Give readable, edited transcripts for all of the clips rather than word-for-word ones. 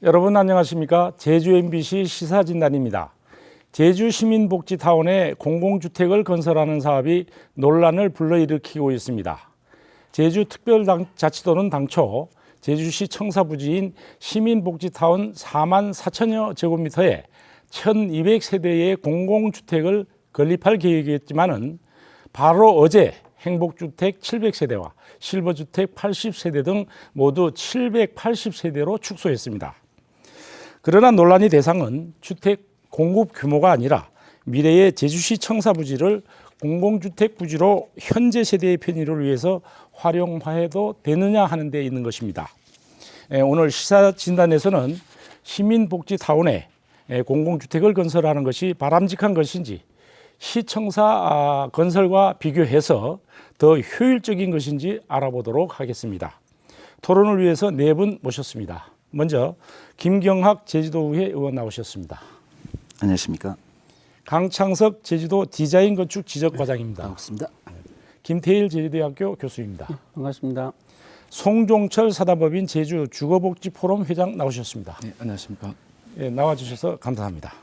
여러분 안녕하십니까? 제주 MBC 시사진단입니다. 제주 시민복지타운에 공공주택을 건설하는 사업이 논란을 불러일으키고 있습니다. 제주특별자치도는 당초 제주시 청사부지인 시민복지타운 4만 4천여 제곱미터에 1200세대의 공공주택을 건립할 계획이었지만은 바로 어제 행복주택 700세대와 실버주택 80세대 등 모두 780세대로 축소했습니다. 그러나 논란의 대상은 주택 공급 규모가 아니라 미래의 제주시 청사부지를 공공주택 부지로 현재 세대의 편의를 위해서 활용해도 되느냐 하는 데 있는 것입니다. 오늘 시사진단에서는 시민복지타운에 공공주택을 건설하는 것이 바람직한 것인지, 시청사 건설과 비교해서 더 효율적인 것인지 알아보도록 하겠습니다. 토론을 위해서 네 분 모셨습니다. 먼저 김경학 제주도의회 의원 나오셨습니다. 안녕하십니까. 강창석 제주도 디자인 건축 지적과장입니다. 반갑습니다. 김태일 제주대학교 교수입니다. 반갑습니다. 송종철 사단법인 제주 주거복지포럼 회장 나오셨습니다. 네, 안녕하십니까. 나와주셔서 감사합니다.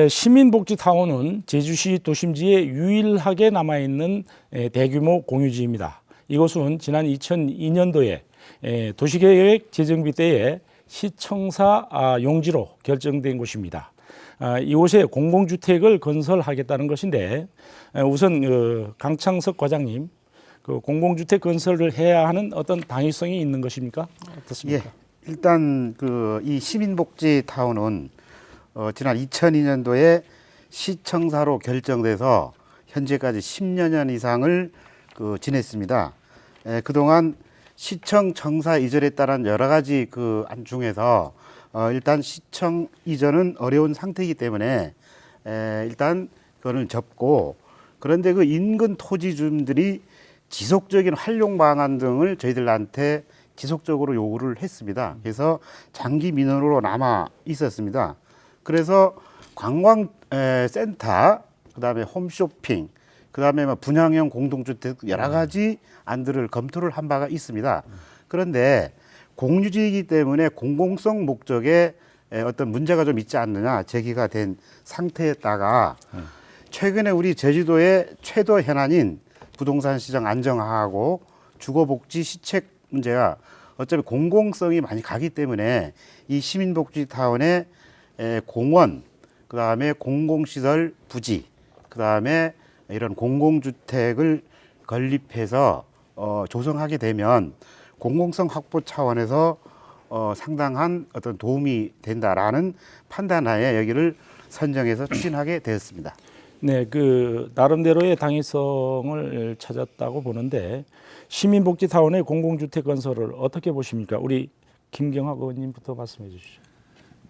시민복지타운은 제주시 도심지에 유일하게 남아있는 대규모 공유지입니다. 이곳은 지난 2002년도에 도시계획 재정비 때에 시청사 용지로 결정된 곳입니다. 이곳에 공공주택을 건설하겠다는 것인데, 우선 강창석 과장님, 그 공공주택 건설을 해야 하는 어떤 당위성이 있는 것입니까? 어떻습니까? 예, 일단 이 시민복지타운은 지난 2002년도에 시청사로 결정돼서 현재까지 10여 년 이상을 지냈습니다. 그동안 시청 청사 이전에 따른 여러 가지 안 중에서 일단 시청 이전은 어려운 상태이기 때문에 일단 그거는 접고, 그런데 그 인근 토지주민들이 지속적인 활용 방안 등을 저희들한테 지속적으로 요구를 했습니다. 그래서 장기 민원으로 남아 있었습니다. 그래서 관광센터, 그다음에 홈쇼핑, 그다음에 분양형 공동주택 여러 가지 안들을 검토를 한 바가 있습니다. 그런데 공유지이기 때문에 공공성 목적에 어떤 문제가 좀 있지 않느냐 제기가 된 상태였다가, 최근에 우리 제주도의 최도 현안인 부동산 시장 안정화하고 주거복지 시책 문제가 어차피 공공성이 많이 가기 때문에 이 시민복지타운의 공원, 그다음에 공공시설 부지, 그다음에 이런 공공주택을 건립해서 조성하게 되면 공공성 확보 차원에서 상당한 어떤 도움이 된다라는 판단하에 여기를 선정해서 추진하게 되었습니다. 네, 나름대로의 당위성을 찾았다고 보는데, 시민복지타운의 공공주택 건설을 어떻게 보십니까? 우리 김경학 의원님부터 말씀해 주시죠.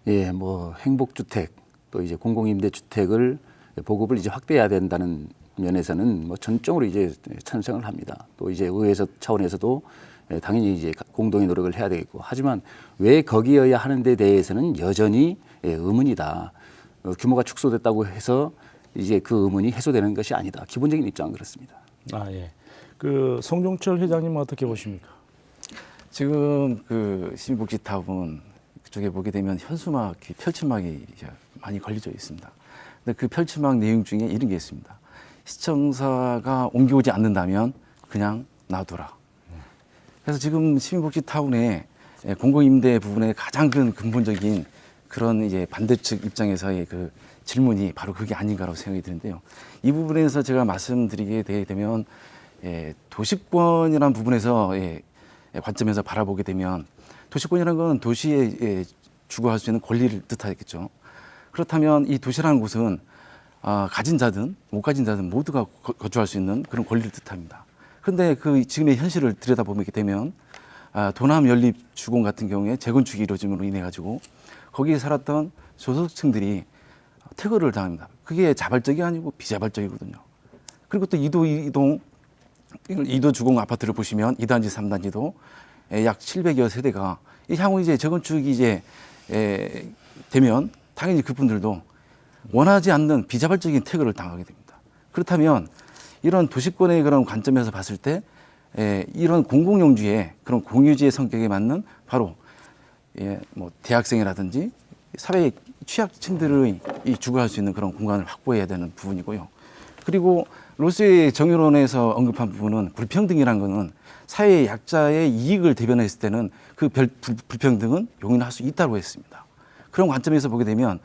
예, 행복주택 또 이제 공공임대주택을 보급을 이제 확대해야 된다는 면에서는 전적으로 이제 찬성을 합니다. 또 이제 의회 차원에서도 당연히 이제 공동의 노력을 해야 되겠고, 하지만 왜 거기여야 하는 데 대해서는 여전히 의문이다. 규모가 축소됐다고 해서 이제 그 의문이 해소되는 것이 아니다. 기본적인 입장은 그렇습니다. 예. 송종철 회장님은 어떻게 보십니까? 지금 시민복지타운 그쪽에 보게 되면 현수막, 펼침막이 많이 걸려져 있습니다. 근데 그 펼침막 내용 중에 이런 게 있습니다. 시청사가 옮겨오지 않는다면 그냥 놔둬라. 그래서 지금 시민복지타운의 공공임대 부분의 가장 큰 근본적인 그런 이제 반대측 입장에서의 질문이 바로 그게 아닌가라고 생각이 드는데요. 이 부분에서 제가 말씀드리게 되면 도시권이라는 부분에서 관점에서 바라보게 되면, 도시권이라는 건 도시에 주거할 수 있는 권리를 뜻하겠죠. 그렇다면 이 도시라는 곳은 가진 자든 못 가진 자든 모두가 거주할 수 있는 그런 권리를 뜻합니다. 그런데 지금의 현실을 들여다보게 되면 도남 연립 주공 같은 경우에 재건축이 이루어짐으로 인해 가지고 거기에 살았던 소속층들이 퇴거를 당합니다. 그게 자발적이 아니고 비자발적이거든요. 그리고 또 이도 주공 아파트를 보시면 2단지, 3단지도 약 700여 세대가 향후 이제 재건축이 되면 당연히 그분들도 원하지 않는 비자발적인 퇴거를 당하게 됩니다. 그렇다면 이런 도시권의 그런 관점에서 봤을 때 이런 공공용지의 그런 공유지의 성격에 맞는 바로 뭐 대학생이라든지 사회 취약층들의 이 주거할 수 있는 그런 공간을 확보해야 되는 부분이고요. 그리고 로스의 정의론에서 언급한 부분은 불평등이란 거는 사회의 약자의 이익을 대변했을 때는 그 불평등은 용인할 수 있다고 했습니다. 그런 관점에서 보게 되면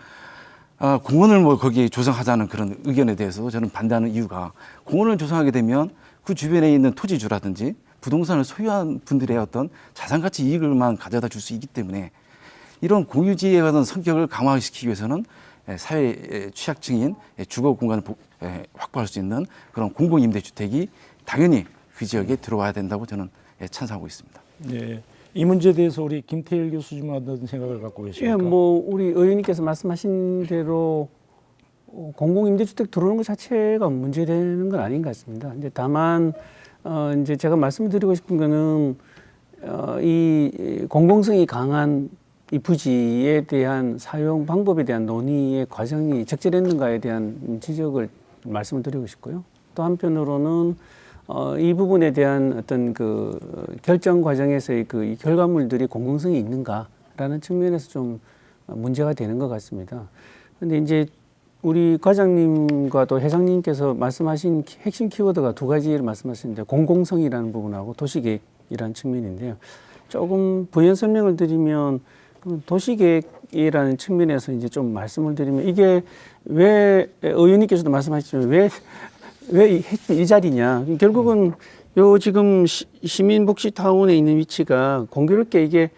공원을 뭐 거기에 조성하자는 그런 의견에 대해서 저는 반대하는 이유가 공원을 조성하게 되면 그 주변에 있는 토지주라든지 부동산을 소유한 분들의 어떤 자산가치 이익을만 가져다 줄 수 있기 때문에 이런 공유지에 관한 성격을 강화시키기 위해서는 사회 취약층인 주거 공간을 확보할 수 있는 그런 공공임대주택이 당연히 그 지역에 들어와야 된다고 저는 찬성하고 있습니다. 네. 이 문제에 대해서 우리 김태일 교수님은 어떤 생각을 갖고 계십니까? 뭐 우리 의원님께서 말씀하신 대로 공공임대주택 들어오는 것 자체가 문제되는 건 아닌 것 같습니다. 이제 다만 이제 제가 말씀드리고 싶은 거는 이 공공성이 강한 이 부지에 대한 사용 방법에 대한 논의의 과정이 적절했는가에 대한 지적을 말씀을 드리고 싶고요. 또 한편으로는 이 부분에 대한 어떤 그 결정 과정에서의 그 결과물들이 공공성이 있는가라는 측면에서 좀 문제가 되는 것 같습니다. 그런데 이제 우리 과장님과 또 회장님께서 말씀하신 핵심 키워드가 두 가지를 말씀하셨는데 공공성이라는 부분하고 도시계획이라는 측면인데요. 조금 부연 설명을 드리면 도시계획이라는 측면에서 이제 좀 말씀을 드리면 이게 왜 의원님께서도 말씀하셨지만 왜 이 자리냐. 결국은 요 지금 시민복지타운에 있는 위치가 공교롭게 이게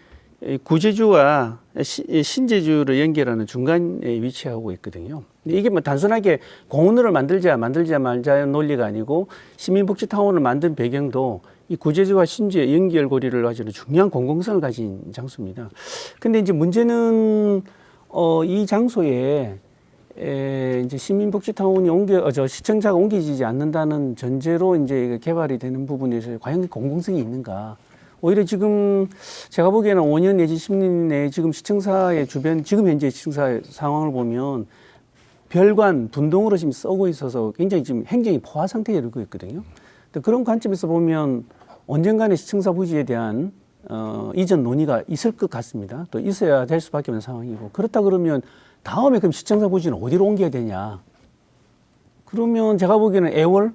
구제주와 신제주를 연결하는 중간에 위치하고 있거든요. 이게 뭐 단순하게 공원을 만들자 말자의 논리가 아니고 시민복지타운을 만든 배경도 이 구제주와 신제 연결고리를 가지고 중요한 공공성을 가진 장소입니다. 근데 이제 문제는 이 장소에 이제 시민복지타운이 시청자가 옮겨지지 않는다는 전제로 이제 개발이 되는 부분에서 과연 공공성이 있는가? 오히려 지금 제가 보기에는 5년 내지 10년 내에 지금 시청사의 주변, 지금 현재 시청사 상황을 보면 별관, 분동으로 지금 쏘고 있어서 굉장히 지금 행정이 포화 상태에 이르고 있거든요. 그런 관점에서 보면 언젠가는 시청사 부지에 대한 이전 논의가 있을 것 같습니다. 또 있어야 될 수밖에 없는 상황이고. 그렇다 그러면 다음에 그럼 시청사 부지는 어디로 옮겨야 되냐? 그러면 제가 보기에는 애월,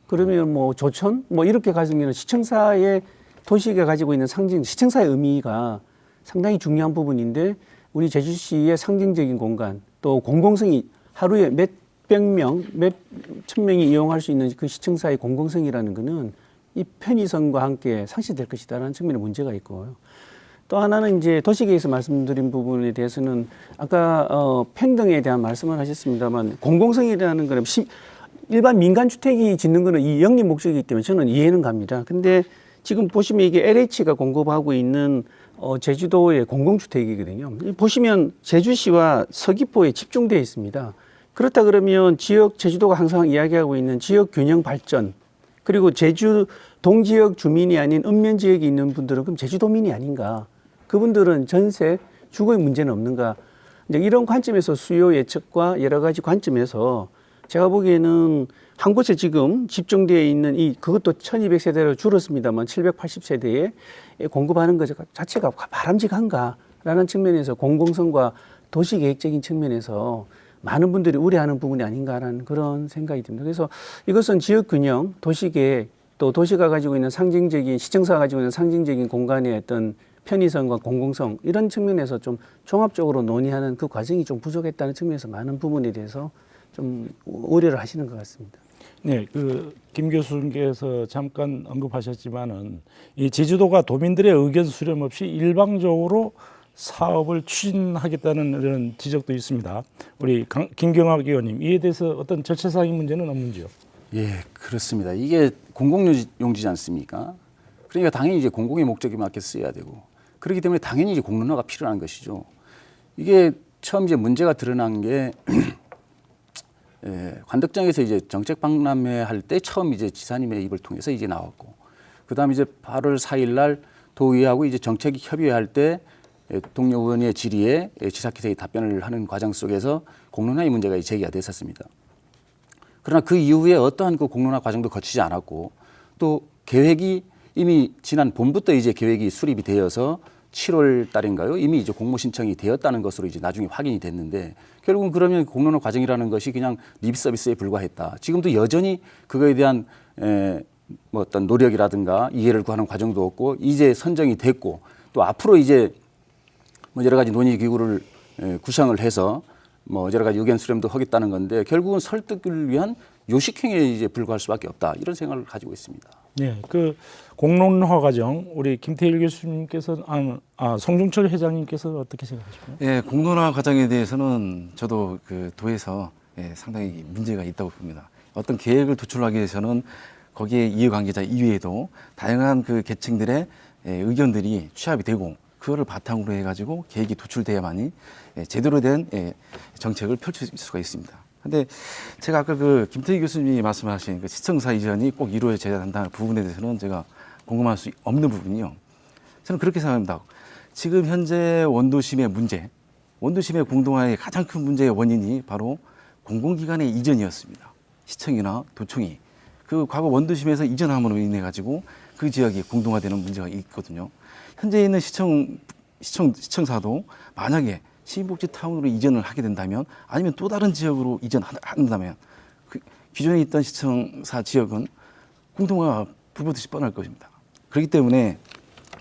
그러면 뭐 조천, 뭐 이렇게 가지면 시청사의 도시가 가지고 있는 시청사의 의미가 상당히 중요한 부분인데 우리 제주시의 상징적인 공간, 또 공공성이 하루에 몇백 명, 몇천 명이 이용할 수 있는 그 시청사의 공공성이라는 거는 이 편의성과 함께 상실될 것이다라는 측면에 문제가 있고요. 또 하나는 이제 도시계획에서 말씀드린 부분에 대해서는 아까 평등에 대한 말씀을 하셨습니다만 공공성이라는 거는 일반 민간 주택이 짓는 거는 이 영리 목적이기 때문에 저는 이해는 갑니다. 근데 지금 보시면 이게 LH가 공급하고 있는 제주도의 공공주택이거든요. 보시면 제주시와 서귀포에 집중되어 있습니다. 그렇다 그러면 제주도가 항상 이야기하고 있는 지역 균형 발전, 그리고 제주 동지역 주민이 아닌 읍면 지역에 있는 분들은 그럼 제주도민이 아닌가? 그분들은 전세, 주거의 문제는 없는가? 이제 이런 관점에서 수요 예측과 여러 가지 관점에서 제가 보기에는 한 곳에 지금 집중되어 있는 그것도 1200세대로 줄었습니다만 780세대에 공급하는 것 자체가 바람직한가라는 측면에서 공공성과 도시계획적인 측면에서 많은 분들이 우려하는 부분이 아닌가라는 그런 생각이 듭니다. 그래서 이것은 지역균형, 도시계획, 또 도시가 가지고 있는 시청사가 가지고 있는 상징적인 공간의 어떤 편의성과 공공성 이런 측면에서 좀 종합적으로 논의하는 그 과정이 좀 부족했다는 측면에서 많은 부분에 대해서 좀 우려를 하시는 것 같습니다. 네, 김 교수님께서 잠깐 언급하셨지만은 이 제주도가 도민들의 의견 수렴 없이 일방적으로 사업을 추진하겠다는 이런 지적도 있습니다. 우리 김경학 의원님, 이에 대해서 어떤 절차상의 문제는 없는지요? 예, 그렇습니다. 이게 공공용지지 않습니까? 그러니까 당연히 이제 공공의 목적에 맞게 쓰여야 되고, 그렇기 때문에 당연히 이제 공론화가 필요한 것이죠. 이게 처음 이제 문제가 드러난 게 관덕정에서 이제 정책 박람회 할 때 처음 이제 지사님의 입을 통해서 이제 나왔고, 그다음에 이제 8월 4일 날 도의회하고 이제 정책 협의회 할 때 동료 의원의 질의에 지사께서 답변을 하는 과정 속에서 공론화의 문제가 제기가 됐었습니다. 그러나 그 이후에 어떠한 그 공론화 과정도 거치지 않았고, 또 계획이 이미 지난 봄부터 이제 계획이 수립이 되어서 7월 달인가요? 이미 이제 공모 신청이 되었다는 것으로 이제 나중에 확인이 됐는데 결국은 그러면 공론화 과정이라는 것이 그냥 립 서비스에 불과했다. 지금도 여전히 그거에 대한 뭐 어떤 노력이라든가 이해를 구하는 과정도 없고 이제 선정이 됐고 또 앞으로 이제 뭐 여러 가지 논의 기구를 구성을 해서 뭐 여러 가지 의견 수렴도 하겠다는 건데 결국은 설득을 위한 요식행위에 이제 불과할 수밖에 없다. 이런 생각을 가지고 있습니다. 네, 그 공론화 과정 우리 김태일 교수님께서 송중철 회장님께서 어떻게 생각하십니까? 예, 공론화 과정에 대해서는 저도 그 도에서 상당히 문제가 있다고 봅니다. 어떤 계획을 도출하기 위해서는 거기에 이해관계자 이외에도 다양한 그 계층들의 의견들이 취합이 되고 그거를 바탕으로 해가지고 계획이 도출돼야만이 제대로 된 정책을 펼칠 수가 있습니다. 근데 제가 아까 그 김태희 교수님이 말씀하신 그 시청사 이전이 꼭 이루어져야 한다는 부분에 대해서는 제가 공감할 수 없는 부분이요. 저는 그렇게 생각합니다. 지금 현재 원도심의 문제, 원도심의 공동화의 가장 큰 문제의 원인이 바로 공공기관의 이전이었습니다. 시청이나 도청이 그 과거 원도심에서 이전함으로 인해 가지고 그 지역이 공동화되는 문제가 있거든요. 현재 있는 시청사도 만약에 시민복지 타운으로 이전을 하게 된다면 아니면 또 다른 지역으로 이전한다면 그 기존에 있던 시청사 지역은 공동화가 불보듯이 뻔할 것입니다. 그렇기 때문에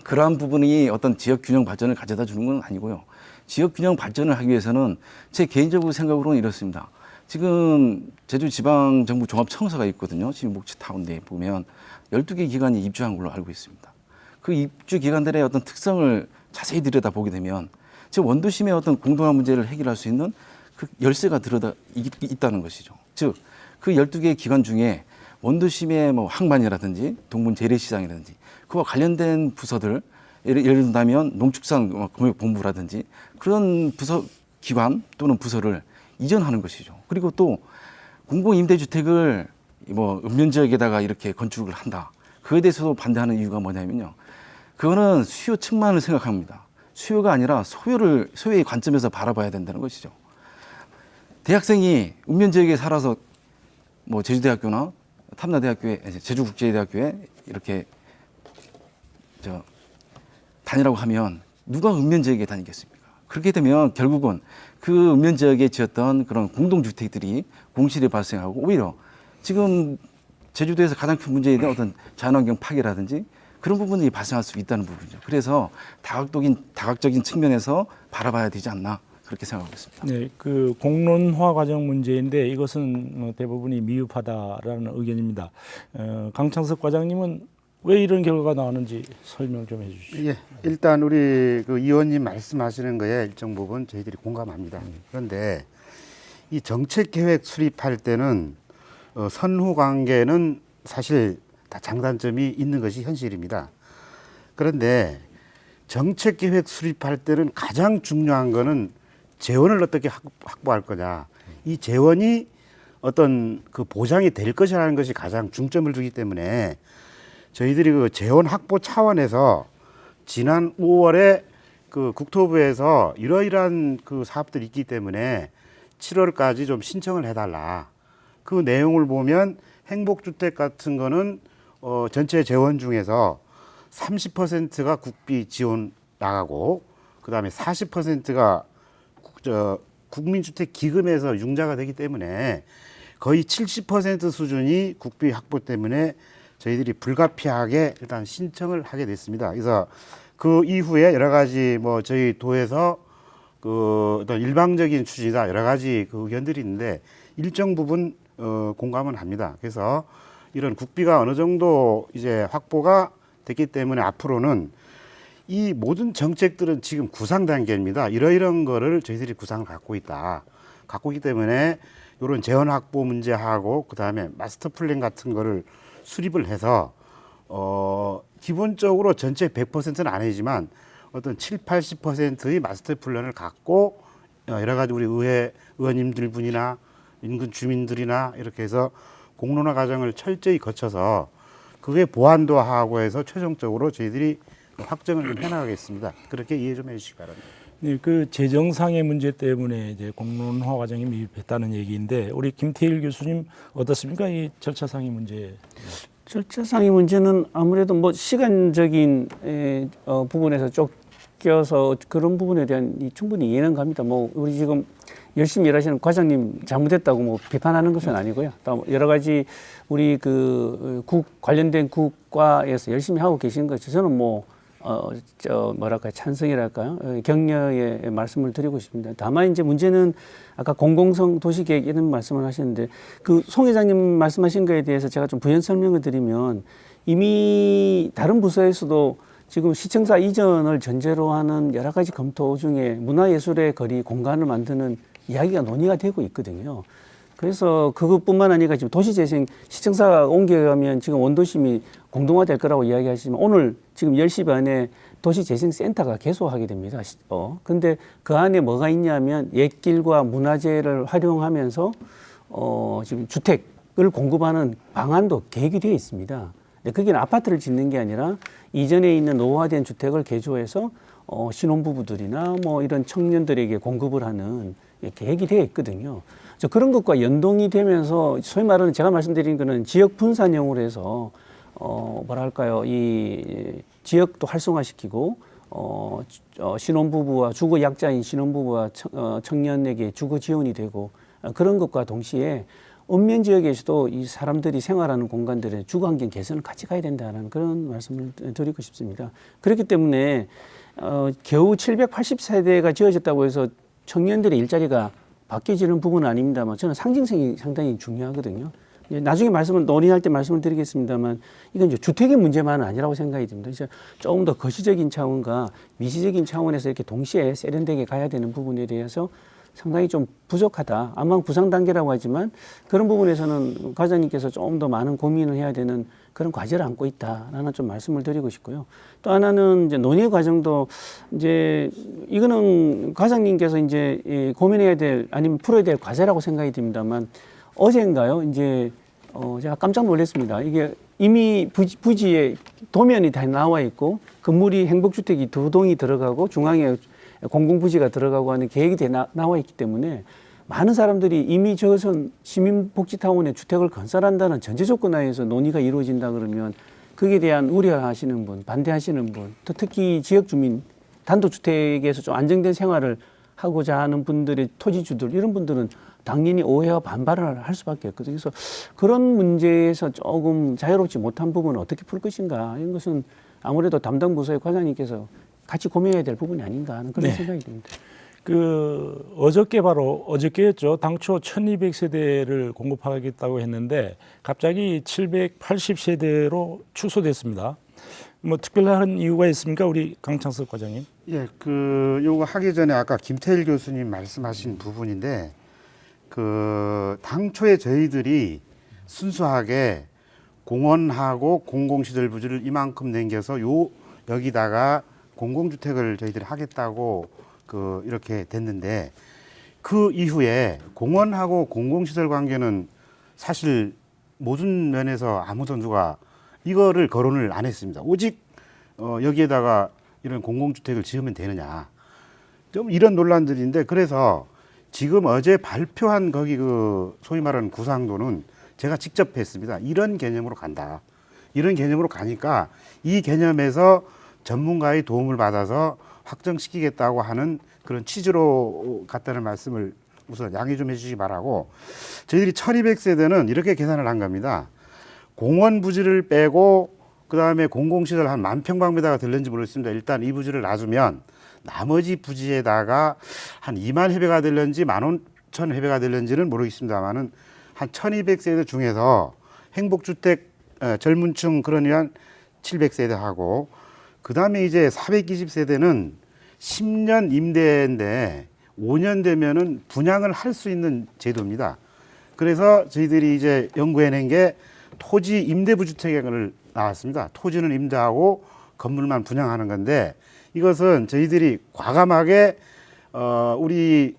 그러한 부분이 어떤 지역 균형 발전을 가져다 주는 건 아니고요. 지역 균형 발전을 하기 위해서는 제 개인적으로 생각으로는 이렇습니다. 지금 제주지방정부 종합청사가 있거든요. 시민복지 타운 내에 보면 12개 기관이 입주한 걸로 알고 있습니다. 그 입주 기관들의 어떤 특성을 자세히 들여다보게 되면 즉 원도심의 어떤 공동화 문제를 해결할 수 있는 그 열쇠가 들어다 있다는 것이죠. 즉 그 12개 기관 중에 원도심의 뭐 항만이라든지 동문 재래시장이라든지 그와 관련된 부서들 예를 든다면 농축산공업본부라든지 그런 부서 기관 또는 부서를 이전하는 것이죠. 그리고 또 공공임대주택을 뭐 읍면지역에다가 이렇게 건축을 한다. 그에 대해서도 반대하는 이유가 뭐냐면요. 그거는 수요 측만을 생각합니다. 수요가 아니라 소요의 관점에서 바라봐야 된다는 것이죠. 대학생이 읍면지역에 살아서 뭐 제주대학교나 탐나대학교에 제주국제대학교에 이렇게 다니라고 하면 누가 읍면지역에 다니겠습니까? 그렇게 되면 결국은 그 읍면지역에 지었던 그런 공동주택들이 공실이 발생하고 오히려 지금 제주도에서 가장 큰 문제인 어떤 자연환경 파괴라든지 그런 부분이 발생할 수 있다는 부분이죠. 그래서 다각적인 측면에서 바라봐야 되지 않나 그렇게 생각하고 있습니다. 네, 그 공론화 과정 문제인데 이것은 대부분이 미흡하다라는 의견입니다. 강창석 과장님은 왜 이런 결과가 나오는지 설명 좀 해주시죠. 예, 일단 우리 그 의원님 말씀하시는 거에 일정 부분 저희들이 공감합니다. 그런데 이 정책 계획 수립할 때는 선후 관계는 사실 다 장단점이 있는 것이 현실입니다. 그런데 정책 계획 수립할 때는 가장 중요한 거는 재원을 어떻게 확보할 거냐. 이 재원이 어떤 그 보장이 될 것이라는 것이 가장 중점을 두기 때문에 저희들이 그 재원 확보 차원에서 지난 5월에 그 국토부에서 이러이러한 그 사업들이 있기 때문에 7월까지 좀 신청을 해달라. 그 내용을 보면 행복주택 같은 거는 전체 재원 중에서 30%가 국비 지원 나가고 그다음에 40%가 국민주택 기금에서 융자가 되기 때문에 거의 70% 수준이 국비 확보 때문에 저희들이 불가피하게 일단 신청을 하게 됐습니다. 그래서 그 이후에 여러 가지 뭐 저희 도에서 그 어떤 일방적인 추진이다 여러 가지 그 의견들이 있는데 일정 부분 공감은 합니다. 그래서 이런 국비가 어느 정도 이제 확보가 됐기 때문에 앞으로는 이 모든 정책들은 지금 구상 단계입니다. 이러이러한 거를 저희들이 구상을 갖고 있기 때문에 이런 재원 확보 문제하고 그다음에 마스터 플랜 같은 거를 수립을 해서 기본적으로 전체 100%는 아니지만 어떤 70~80%의 마스터 플랜을 갖고 여러 가지 우리 의원님들 분이나 인근 주민들이나 이렇게 해서 공론화 과정을 철저히 거쳐서 그게 보완도 하고 해서 최종적으로 저희들이 확정을 좀 해나가겠습니다. 그렇게 이해 좀 해주시기 바랍니다. 네, 그 재정상의 문제 때문에 이제 공론화 과정이 미흡했다는 얘기인데 우리 김태일 교수님 어떻습니까? 이 절차상의 문제. 절차상의 문제는 아무래도 뭐 시간적인 부분에서 쫓기 바뀌어서 그런 부분에 대한 충분히 이해는 갑니다. 뭐 우리 지금 열심히 일하시는 과장님 잘못했다고 뭐 비판하는 것은 아니고요. 또 여러 가지 우리 그 관련된 국과에서 열심히 하고 계신 것이 저는 뭐랄까 찬성이랄까요, 격려의 말씀을 드리고 싶습니다. 다만 이제 문제는 아까 공공성 도시계획 이런 말씀을 하셨는데 그 송 회장님 말씀하신 거에 대해서 제가 좀 부연 설명을 드리면 이미 다른 부서에서도 지금 시청사 이전을 전제로 하는 여러 가지 검토 중에 문화예술의 거리 공간을 만드는 이야기가 논의가 되고 있거든요. 그래서 그것뿐만 아니라 지금 도시재생 시청사가 옮겨가면 지금 원도심이 공동화될 거라고 이야기하시지만 오늘 지금 10시 반에 도시재생센터가 개소하게 됩니다. 근데 그 안에 뭐가 있냐면 옛길과 문화재를 활용하면서 지금 주택을 공급하는 방안도 계획이 되어 있습니다. 거기는 아파트를 짓는 게 아니라 이전에 있는 노후화된 주택을 개조해서 신혼부부들이나 뭐 이런 청년들에게 공급을 하는 계획이 되어 있거든요. 그런 것과 연동이 되면서 소위 말하는 제가 말씀드린 거는 지역 분산형으로 해서 뭐랄까요, 이 지역도 활성화시키고 신혼부부와 주거 약자인 신혼부부와 청년에게 주거 지원이 되고 그런 것과 동시에 읍면 지역에서도 이 사람들이 생활하는 공간들의 주거 환경 개선을 같이 가야 된다는 그런 말씀을 드리고 싶습니다. 그렇기 때문에 겨우 780세대가 지어졌다고 해서 청년들의 일자리가 바뀌어지는 부분은 아닙니다만 저는 상징성이 상당히 중요하거든요. 나중에 논의할 때 말씀을 드리겠습니다만 이건 이제 주택의 문제만은 아니라고 생각이 듭니다. 이제 조금 더 거시적인 차원과 미시적인 차원에서 이렇게 동시에 세련되게 가야 되는 부분에 대해서 상당히 좀 부족하다. 아마 부상 단계라고 하지만 그런 부분에서는 과장님께서 조금 더 많은 고민을 해야 되는 그런 과제를 안고 있다라는 좀 말씀을 드리고 싶고요. 또 하나는 이제 논의 과정도 이제 이거는 과장님께서 이제 고민해야 될 아니면 풀어야 될 과제라고 생각이 듭니다만 어젠가요? 이제 제가 깜짝 놀랐습니다. 이게 이미 부지에 도면이 다 나와 있고 건물이 행복주택이 2동이 들어가고 중앙에 공공부지가 들어가고 하는 계획이 나와 있기 때문에 많은 사람들이 이미 저선 시민복지타운에 주택을 건설한다는 전제 조건 하에서 논의가 이루어진다 그러면 거기에 대한 우려하시는 분, 반대하시는 분, 또 특히 지역 주민, 단독주택에서 좀 안정된 생활을 하고자 하는 분들의 토지주들 이런 분들은 당연히 오해와 반발을 할 수밖에 없거든요. 그래서 그런 문제에서 조금 자유롭지 못한 부분을 어떻게 풀 것인가 이런 것은 아무래도 담당 부서의 과장님께서 같이 고민해야 될 부분이 아닌가 하는 그런 생각이 듭니다. 어저께였죠. 당초 1200세대를 공급하겠다고 했는데 갑자기 780세대로 축소됐습니다. 뭐 특별한 이유가 있습니까? 우리 강창석 과장님. 예, 요거 하기 전에 아까 김태일 교수님 말씀하신 부분인데 당초에 저희들이 순수하게 공원하고 공공시설 부지를 이만큼 남겨서 여기다가 공공주택을 저희들이 하겠다고 이렇게 됐는데 그 이후에 공원하고 공공시설 관계는 사실 모든 면에서 아무도 누가 이거를 거론을 안 했습니다. 오직 여기에다가 이런 공공주택을 지으면 되느냐 좀 이런 논란들인데 그래서 지금 어제 발표한 거기 소위 말하는 구상도는 제가 직접 했습니다. 이런 개념으로 간다. 이런 개념으로 가니까 이 개념에서 전문가의 도움을 받아서 확정시키겠다고 하는 그런 취지로 갔다는 말씀을 우선 양해 좀 해주시기 바라고 저희들이 1200세대는 이렇게 계산을 한 겁니다. 공원 부지를 빼고 그다음에 공공시설 한 10,000평방미터가 들는지 모르겠습니다. 일단 이 부지를 놔주면 나머지 부지에다가 한 2만 회배가 될는지 15,000회배가 될는지는 모르겠습니다만은 한 1200세대 중에서 행복주택 젊은층 그러니 700세대하고 그다음에 이제 420세대는 10년 임대인데 5년 되면은 분양을 할 수 있는 제도입니다. 그래서 저희들이 이제 연구해낸 게 토지 임대부주택을 나왔습니다. 토지는 임대하고 건물만 분양하는 건데 이것은 저희들이 과감하게 우리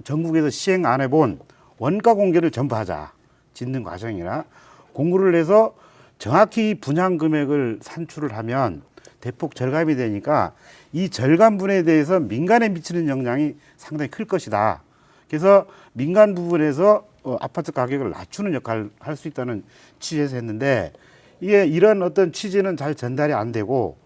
전국에서 시행 안 해본 원가 공개를 전부 하자. 짓는 과정이나 공고를 해서 정확히 분양 금액을 산출을 하면 대폭 절감이 되니까 이 절감분에 대해서 민간에 미치는 영향이 상당히 클 것이다. 그래서 민간 부분에서 아파트 가격을 낮추는 역할을 할 수 있다는 취지에서 했는데 이게 이런 어떤 취지는 잘 전달이 안 되고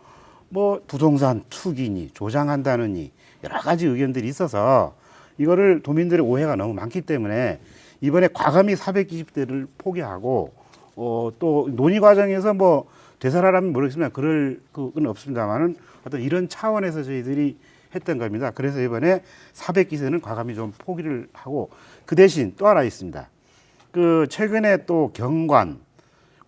뭐 부동산 투기니 조장한다느니 여러 가지 의견들이 있어서 이거를 도민들의 오해가 너무 많기 때문에 이번에 과감히 420대를 포기하고 또 논의 과정에서 뭐 되살아라면 모르겠습니다. 그럴 그건 없습니다만은 어떤 이런 차원에서 저희들이 했던 겁니다. 그래서 이번에 400기세는 과감히 좀 포기를 하고 그 대신 또 하나 있습니다. 그 최근에 또 경관,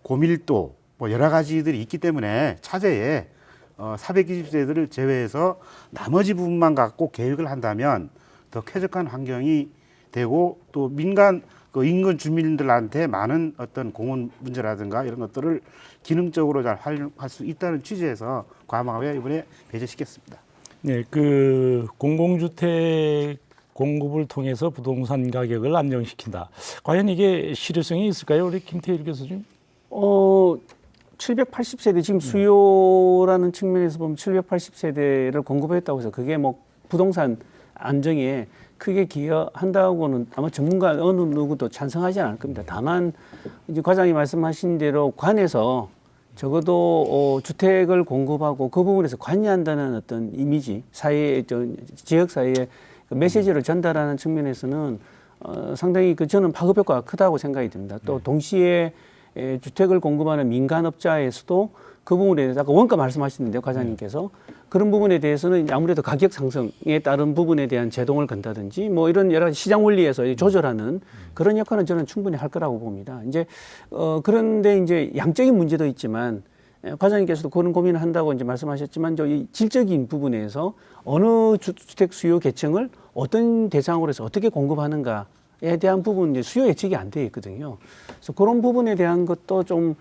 고밀도 뭐 여러 가지들이 있기 때문에 차제에 420세들을 제외해서 나머지 부분만 갖고 계획을 한다면 더 쾌적한 환경이 되고 또 민간 그 인근 주민들한테 많은 어떤 공원 문제라든가 이런 것들을 기능적으로 잘 활용할 수 있다는 취지에서 과감하게 이번에 배제시켰습니다. 네, 그 공공주택 공급을 통해서 부동산 가격을 안정시킨다. 과연 이게 실효성이 있을까요, 우리 김태일 교수님? 780세대 지금 수요라는 측면에서 보면 780세대를 공급했다고 해서 그게 뭐 부동산 안정에 크게 기여한다고는 아마 전문가 어느 누구도 찬성하지 않을 겁니다. 다만 이제 과장이 말씀하신 대로 관에서 적어도 주택을 공급하고 그 부분에서 관여한다는 어떤 이미지, 사회, 지역 사회에 그 메시지를 전달하는 측면에서는 상당히 저는 파급 효과가 크다고 생각이 듭니다. 또 동시에 주택을 공급하는 민간업자에서도 그 부분에 대해서 아까 원가 말씀하시는데요, 과장님께서 그런 부분에 대해서는 아무래도 가격 상승에 따른 부분에 대한 제동을 건다든지 뭐 이런 여러 가지 시장 원리에서 조절하는 그런 역할은 저는 충분히 할 거라고 봅니다. 이제 그런데 이제 양적인 문제도 있지만 과장님께서도 그런 고민을 한다고 이제 말씀하셨지만 이 질적인 부분에서 어느 주택 수요 계층을 어떤 대상으로 해서 어떻게 공급하는가에 대한 부분 이제 수요 예측이 안 돼 있거든요. 그래서 그런 부분에 대한 것도 좀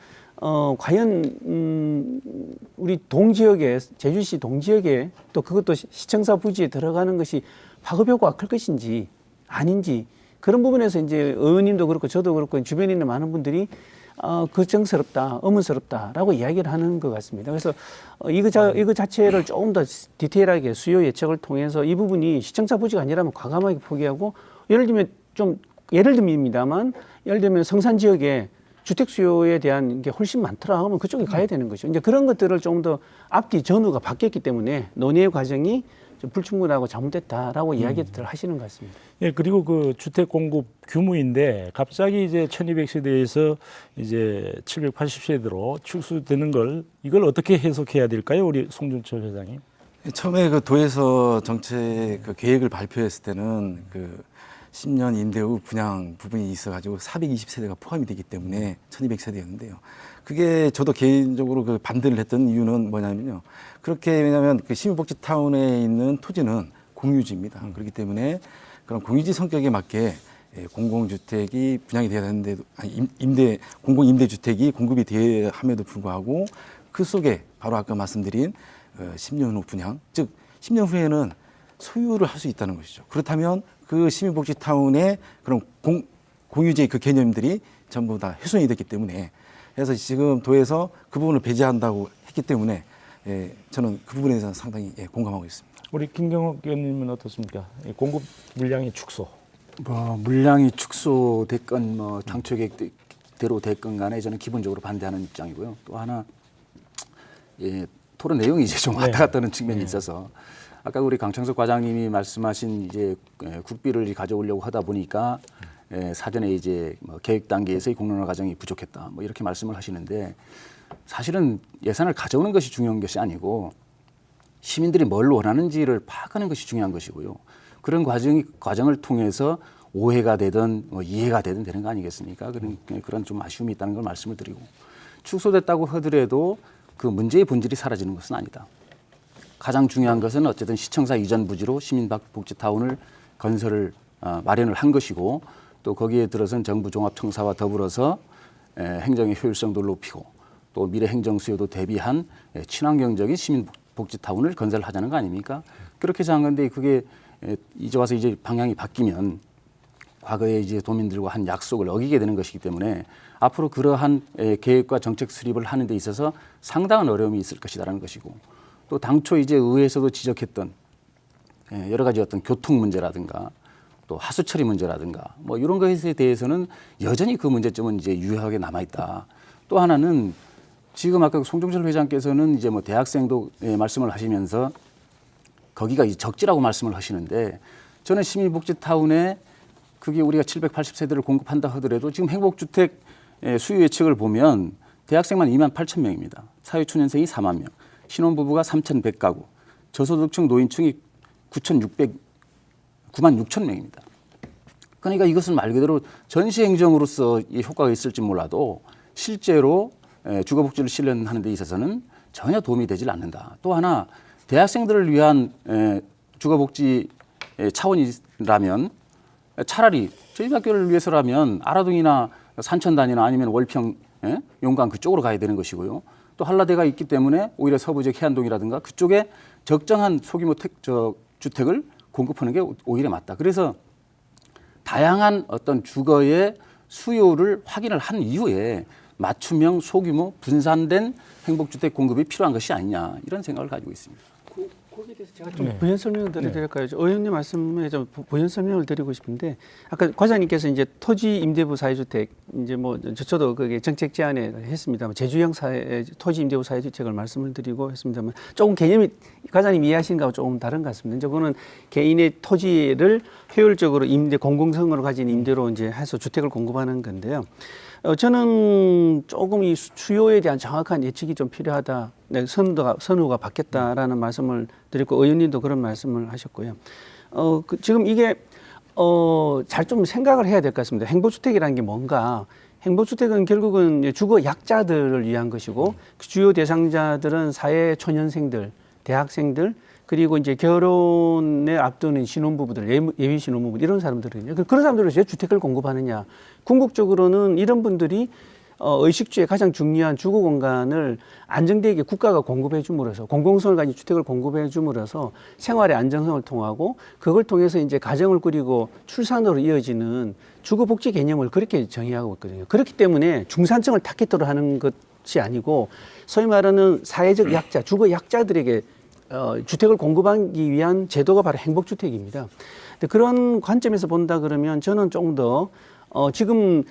과연 우리 동지역에 제주시 동지역에 또 그것도 시청사 부지에 들어가는 것이 파급 효과가 클 것인지 아닌지 그런 부분에서 이제 의원님도 그렇고 저도 그렇고 주변에 있는 많은 분들이 걱정스럽다, 의문스럽다라고 이야기를 하는 것 같습니다. 그래서 이거 자체를 조금 더 디테일하게 수요 예측을 통해서 이 부분이 시청사 부지가 아니라면 과감하게 포기하고 예를 들면 예를 듭니다만 예를 들면 성산 지역에 주택 수요에 대한 게 훨씬 많더라 하면 그쪽에 가야 되는 것이죠. 이제 그런 것들을 좀 더 앞뒤 전후가 바뀌었기 때문에 논의의 과정이 좀 불충분하고 잘못됐다라고 이야기들 하시는 것 같습니다. 예, 그리고 그 주택 공급 규모인데 갑자기 이제 1200세대에서 이제 780세대로 축소되는 이걸 어떻게 해석해야 될까요? 우리 송준철 회장님. 처음에 그 도에서 정책 그 계획을 발표했을 때는 그 10년 임대 후 분양 부분이 있어가지고 420세대가 포함이 되기 때문에 1200세대였는데요. 그게 저도 개인적으로 그 반대를 했던 이유는 뭐냐면요. 그렇게 왜냐하면 그 시민복지타운에 있는 토지는 공유지입니다. 그렇기 때문에 그런 공유지 성격에 맞게 공공주택이 분양이 돼야 되는데 공공임대주택이 공급이 돼야 함에도 불구하고 그 속에 바로 아까 말씀드린 10년 후 분양, 즉 10년 후에는 소유를 할 수 있다는 것이죠. 그렇다면 그 시민복지타운의 그런 공유지의 그 개념들이 전부 다 훼손이 됐기 때문에 그래서 지금 도에서 그 부분을 배제한다고 했기 때문에 저는 그 부분에 대해서 상당히 공감하고 있습니다. 우리 김경옥 의원님은 어떻습니까? 공급 물량의 축소. 뭐 물량이 축소됐건 뭐 당초 계획대로 됐건 간에 저는 기본적으로 반대하는 입장이고요. 또 하나 토론 내용이 이제 좀 왔다 갔다 하는 측면이 있어서 아까 우리 강창석 과장님이 말씀하신 이제 국비를 가져오려고 하다 보니까 사전에 이제 뭐 계획 단계에서의 공론화 과정이 부족했다. 뭐 이렇게 말씀을 하시는데 사실은 예산을 가져오는 것이 중요한 것이 아니고 시민들이 뭘 원하는지를 파악하는 것이 중요한 것이고요. 그런 과정을 통해서 오해가 되든 뭐 이해가 되는 거 아니겠습니까? 그런 좀 아쉬움이 있다는 걸 말씀을 드리고 축소됐다고 하더라도 그 문제의 본질이 사라지는 것은 아니다. 가장 중요한 것은 어쨌든 시청사 이전 부지로 시민복지타운을 건설을 마련을 한 것이고 또 거기에 들어선 정부 종합청사와 더불어서 행정의 효율성도 높이고 또 미래 행정 수요도 대비한 친환경적인 시민복지타운을 건설하자는 거 아닙니까? 그렇게 해서 한 건데 그게 이제 와서 이제 방향이 바뀌면 과거에 이제 도민들과 한 약속을 어기게 되는 것이기 때문에 앞으로 그러한 계획과 정책 수립을 하는 데 있어서 상당한 어려움이 있을 것이다라는 것이고 또 당초 이제 의회에서도 지적했던 여러 가지 어떤 교통 문제라든가 또 하수 처리 문제라든가 뭐 이런 것에 대해서는 여전히 그 문제점은 이제 유효하게 남아 있다. 또 하나는 지금 아까 송종철 회장께서는 이제 뭐 대학생도 말씀을 하시면서 거기가 이제 적지라고 말씀을 하시는데 저는 시민복지타운에 그게 우리가 780세대를 공급한다 하더라도 지금 행복주택 수요 예측을 보면 대학생만 2만 8천 명입니다. 사회초년생이 4만 명, 신혼부부가 3,100가구, 저소득층 노인층이 9만 6천 명입니다. 그러니까 이것은 말 그대로 전시행정으로서 이 효과가 있을지 몰라도 실제로 주거복지를 실현하는 데 있어서는 전혀 도움이 되질 않는다. 또 하나 대학생들을 위한 주거복지 차원이라면 차라리 저희 학교를 위해서라면 아라동이나 산천단이나 아니면 월평, 용강 그쪽으로 가야 되는 것이고요. 또 한라대가 있기 때문에 오히려 서부적 해안동이라든가 그쪽에 적정한 소규모 주택을 공급하는 게 오히려 맞다. 그래서 다양한 어떤 주거의 수요를 확인을 한 이후에 맞춤형 소규모 분산된 행복주택 공급이 필요한 것이 아니냐 이런 생각을 가지고 있습니다. 거기에 대해서 제가 좀 부연 설명을 드릴까요? 의원님 말씀에 좀 부연 설명을 드리고 싶은데 아까 과장님께서 이제 토지 임대부 사회주택 이제 뭐 저도 그게 정책 제안에 했습니다만 제주형 토지 임대부 사회주택을 말씀을 드리고 했습니다만 조금 개념이 과장님 이해하신 거하고 조금 다른 것 같습니다. 이제 그거는 개인의 토지를 효율적으로 임대 공공성으로 가진 임대로 이제 해서 주택을 공급하는 건데요. 저는 조금 이 수요에 대한 정확한 예측이 좀 필요하다. 네, 선호가 바뀌었다라는 말씀을 드렸고 의원님도 그런 말씀을 하셨고요. 지금 이게 잘 좀 생각을 해야 될 것 같습니다. 행복주택이라는 게 뭔가? 행복주택은 결국은 주거 약자들을 위한 것이고 그 주요 대상자들은 사회 초년생들, 대학생들 그리고 이제 결혼에 앞두는 신혼부부들, 예비 신혼부부 이런 사람들은요. 그런 사람들을 왜 주택을 공급하느냐? 궁극적으로는 이런 분들이 의식주의 가장 중요한 주거 공간을 안정되게 국가가 공급해 줌으로써 공공성을 가진 주택을 공급해 줌으로써 생활의 안정성을 통하고 그걸 통해서 이제 가정을 꾸리고 출산으로 이어지는 주거 복지 개념을 그렇게 정의하고 있거든요. 그렇기 때문에 중산층을 타깃으로 하는 것이 아니고 소위 말하는 사회적 약자, 주거 약자들에게 주택을 공급하기 위한 제도가 바로 행복주택입니다. 근데 그런 관점에서 본다 그러면 저는 조금 더 지금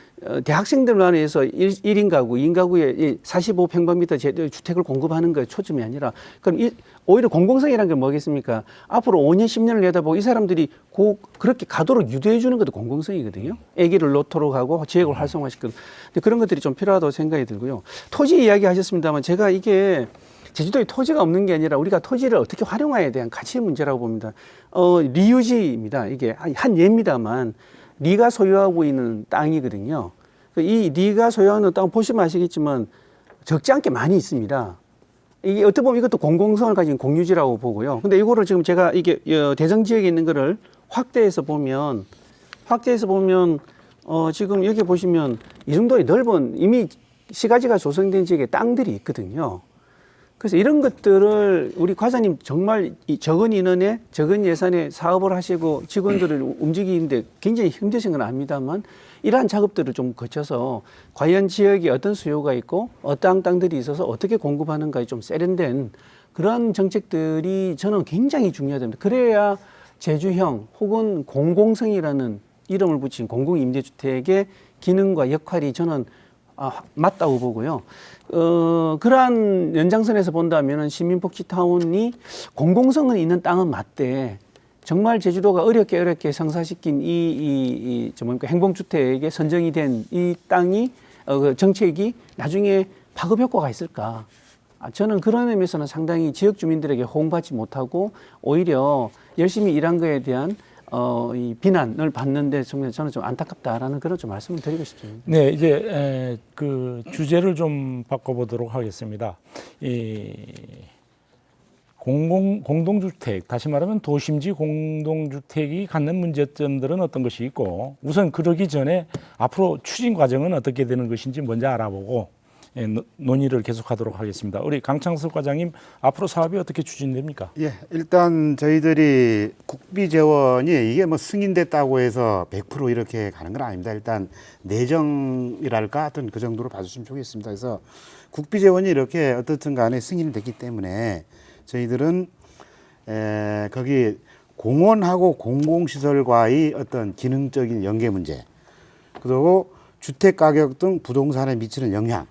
대학생들 안에서 1인 가구, 2인 가구에 45평방미터 주택을 공급하는 것에 초점이 아니라 그럼 오히려 공공성이라는 게 뭐겠습니까? 앞으로 5년, 10년을 내다보고 이 사람들이 그렇게 가도록 유도해 주는 것도 공공성이거든요. 아기를 로또로 가고 지역을 활성화시키고 그런 것들이 좀 필요하다고 생각이 들고요. 토지 이야기 하셨습니다만 제가 이게 제주도에 토지가 없는 게 아니라 우리가 토지를 어떻게 활용해야 대한 가치의 문제라고 봅니다. 리유지입니다. 이게 한 예입니다만 리가 소유하고 있는 땅이거든요. 이 리가 소유하는 땅 보시면 아시겠지만 적지 않게 많이 있습니다. 이게 어떻게 보면 이것도 공공성을 가진 공유지라고 보고요. 근데 이거를 지금 제가 이게 대정 지역에 있는 거를 확대해서 보면 지금 여기 보시면 이 정도의 넓은 이미 시가지가 조성된 지역에 땅들이 있거든요. 그래서 이런 것들을 우리 과장님 정말 적은 인원에 적은 예산에 사업을 하시고 직원들을 움직이는데 굉장히 힘드신 건 압니다만 이러한 작업들을 좀 거쳐서 과연 지역에 어떤 수요가 있고 어떠한 땅들이 있어서 어떻게 공급하는가에 좀 세련된 그런 정책들이 저는 굉장히 중요하답니다. 그래야 제주형 혹은 공공성이라는 이름을 붙인 공공임대주택의 기능과 역할이 저는 맞다고 보고요. 그러한 연장선에서 본다면 시민복지타운이 공공성은 있는 땅은 맞대. 정말 제주도가 어렵게 성사시킨 행복주택에 선정이 된 이 땅이 그 정책이 나중에 파급 효과가 있을까? 저는 그런 의미에서는 상당히 지역 주민들에게 호응받지 못하고 오히려 열심히 일한 거에 대한 이 비난을 받는데 저는 좀 안타깝다라는 그런 좀 말씀을 드리고 싶습니다. 네, 이제 그 주제를 좀 바꿔보도록 하겠습니다. 이 공동주택, 다시 말하면 도심지 공동주택이 갖는 문제점들은 어떤 것이 있고 우선 그러기 전에 앞으로 추진 과정은 어떻게 되는 것인지 먼저 알아보고 논의를 계속하도록 하겠습니다. 우리 강창석 과장님, 앞으로 사업이 어떻게 추진됩니까? 예, 일단 저희들이 국비 재원이 이게 뭐 승인됐다고 해서 100% 이렇게 가는 건 아닙니다. 일단 내정이랄까 하여튼 그 정도로 봐주시면 좋겠습니다. 그래서 국비 재원이 이렇게 어떻든 간에 승인이 됐기 때문에 저희들은 거기 공원하고 공공시설과의 어떤 기능적인 연계 문제, 그리고 주택 가격 등 부동산에 미치는 영향,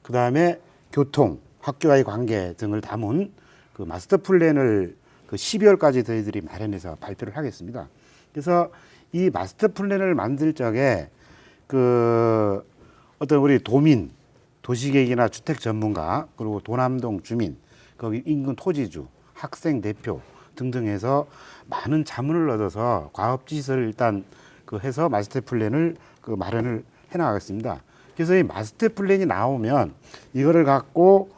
그 다음에 교통, 학교와의 관계 등을 담은 그 마스터 플랜을 그 12월까지 저희들이 마련해서 발표를 하겠습니다. 그래서 이 마스터 플랜을 만들 적에 그 어떤 우리 도민, 도시계획이나 주택 전문가, 그리고 도남동 주민, 거기 인근 토지주, 학생 대표 등등 해서 많은 자문을 얻어서 과업 지시를 일단 그 해서 마스터 플랜을 그 마련을 해 나가겠습니다. 그래서 이 마스터 플랜이 나오면 이거를 갖고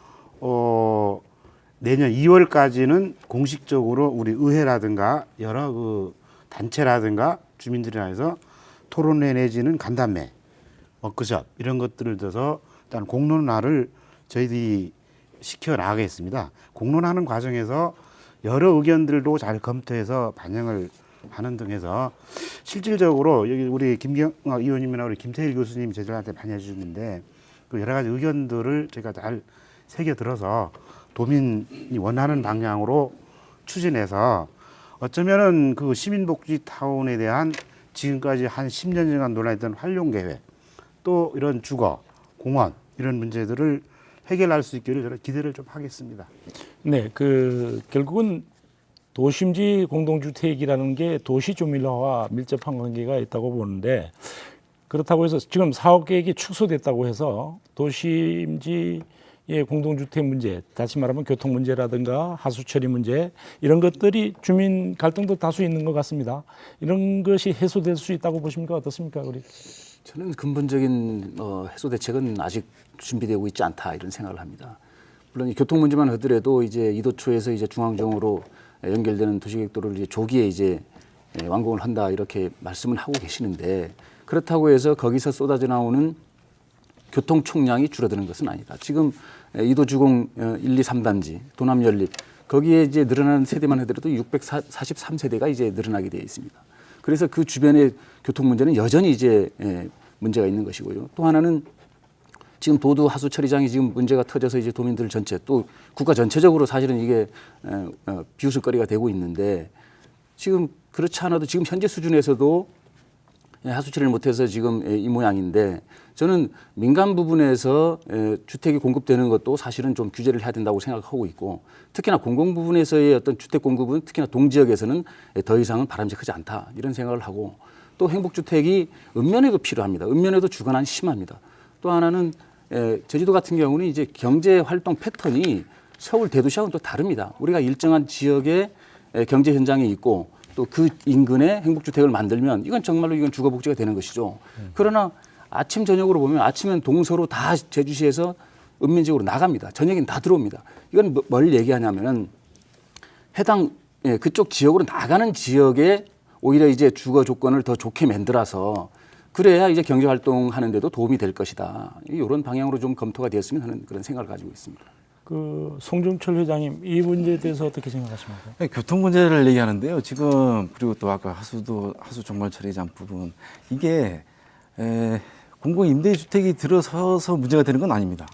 내년 2월까지는 공식적으로 우리 의회라든가 여러 그 단체라든가 주민들이나 해서 토론회 내지는 간담회, 워크숍 이런 것들을 들어서 일단 공론화를 저희들이 시켜 나가겠습니다. 공론하는 과정에서 여러 의견들도 잘 검토해서 반영을 하는 등 해서 실질적으로 여기 우리 김경학 의원님이나 우리 김태일 교수님 저희들한테 많이 해주는데 그 여러 가지 의견들을 저희가 잘 새겨 들어서 도민이 원하는 방향으로 추진해서 어쩌면은 그 시민복지 타운에 대한 지금까지 한 10년간 논의했던 활용 계획 또 이런 주거, 공원 이런 문제들을 해결할 수 있기를 저는 기대를 좀 하겠습니다. 네, 그 결국은 도심지 공동주택이라는 게 도시 조밀화와 밀접한 관계가 있다고 보는데 그렇다고 해서 지금 사업 계획이 축소됐다고 해서 도심지의 공동주택 문제, 다시 말하면 교통 문제라든가 하수 처리 문제 이런 것들이 주민 갈등도 다수 있는 것 같습니다. 이런 것이 해소될 수 있다고 보십니까? 어떻습니까, 우리? 저는 근본적인 해소 대책은 아직 준비되고 있지 않다 이런 생각을 합니다. 물론 이 교통 문제만 하더라도 이제 이도초에서 이제 중앙정으로 연결되는 도시계획도를 이제 조기에 이제 완공을 한다 이렇게 말씀을 하고 계시는데 그렇다고 해서 거기서 쏟아져 나오는 교통 총량이 줄어드는 것은 아니다. 지금 이도주공 1, 2, 3단지, 도남 연립 거기에 이제 늘어나는 세대만 하더라도 643세대가 이제 늘어나게 되어 있습니다. 그래서 그 주변의 교통 문제는 여전히 이제 문제가 있는 것이고요. 또 하나는 지금 도두 하수 처리장이 지금 문제가 터져서 이제 도민들 전체 또 국가 전체적으로 사실은 이게 비웃을거리가 되고 있는데 지금 그렇지 않아도 지금 현재 수준에서도 하수 처리를 못해서 지금 이 모양인데 저는 민간 부분에서 주택이 공급되는 것도 사실은 좀 규제를 해야 된다고 생각하고 있고 특히나 공공 부분에서의 어떤 주택 공급은 특히나 동지역에서는 더 이상은 바람직하지 않다 이런 생각을 하고 또 행복주택이 읍면에도 필요합니다. 읍면에도 주거난이 심합니다. 또 하나는 제주도 같은 경우는 이제 경제 활동 패턴이 서울 대도시하고는 또 다릅니다. 우리가 일정한 지역의 경제 현장에 있고 또 그 인근에 행복주택을 만들면 이건 정말로 이건 주거복지가 되는 것이죠. 그러나 아침 저녁으로 보면 아침엔 동서로 다 제주시에서 읍면 지역으로 나갑니다. 저녁엔 다 들어옵니다. 이건 뭘 얘기하냐면은 해당 그쪽 지역으로 나가는 지역에 오히려 이제 주거 조건을 더 좋게 만들어서 그래야 이제 경제 활동하는데도 도움이 될 것이다. 이런 방향으로 좀 검토가 되었으면 하는 그런 생각을 가지고 있습니다. 그 송중철 회장님 이 문제에 대해서 어떻게 생각하십니까? 네, 교통 문제를 얘기하는데요. 지금 그리고 또 아까 하수 종말 처리장 부분 이게 공공 임대주택이 들어서서 문제가 되는 건 아닙니다.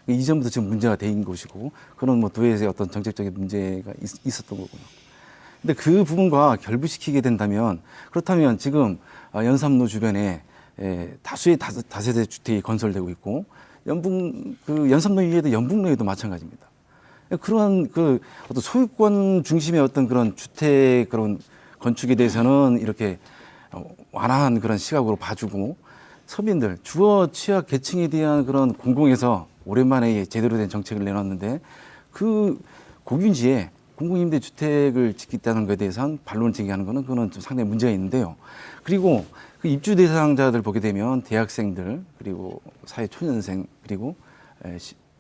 이전부터 지금 문제가 된 것이고 그런 뭐 도에서의 어떤 정책적인 문제가 있었던 거고요. 근데 그 부분과 결부시키게 된다면 그렇다면 지금 연삼로 주변에 다수의 다세대 주택이 건설되고 있고 연삼로 위에도 연북로에도 마찬가지입니다. 그런 그 어떤 소유권 중심의 어떤 그런 주택 그런 건축에 대해서는 이렇게 완화한 그런 시각으로 봐주고 서민들 주거 취약 계층에 대한 그런 공공에서 오랜만에 제대로 된 정책을 내놨는데 그 공윤지에 공공임대주택을 짓겠다는 것에 대해서는 반론을 제기하는 것은 그거는 좀 상당히 문제가 있는데요. 그리고 그 입주 대상자들 보게 되면 대학생들 그리고 사회초년생 그리고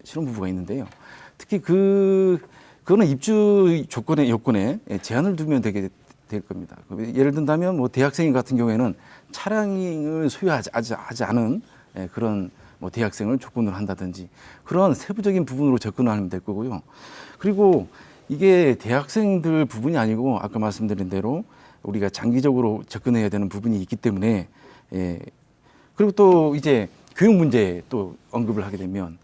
신혼부부가 있는데요. 특히 그거는 입주 요건에 제한을 두면 되게 될 겁니다. 예를 든다면 뭐 대학생 같은 경우에는 차량을 소유하지 않은 그런 뭐 대학생을 조건으로 한다든지 그런 세부적인 부분으로 접근을 하면 될 거고요. 그리고 이게 대학생들 부분이 아니고 아까 말씀드린 대로 우리가 장기적으로 접근해야 되는 부분이 있기 때문에 그리고 또 이제 교육 문제 또 언급을 하게 되면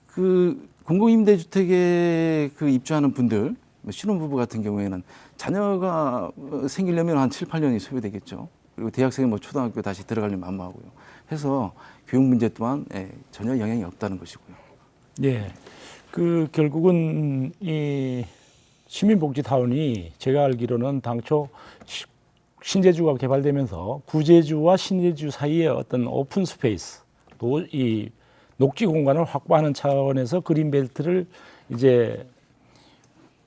그 공공임대주택에 그 입주하는 분들 신혼부부 같은 경우에는 자녀가 생기려면 한 7, 8년이 소요되겠죠. 그리고 대학생이 뭐 초등학교 다시 들어가려면 만무하고요. 해서 교육 문제 또한 전혀 영향이 없다는 것이고요. 예. 그 결국은 이 시민복지타운이 제가 알기로는 당초 신제주가 개발되면서 구제주와 신제주 사이에 어떤 오픈 스페이스 또 이 녹지 공간을 확보하는 차원에서 그린벨트를 이제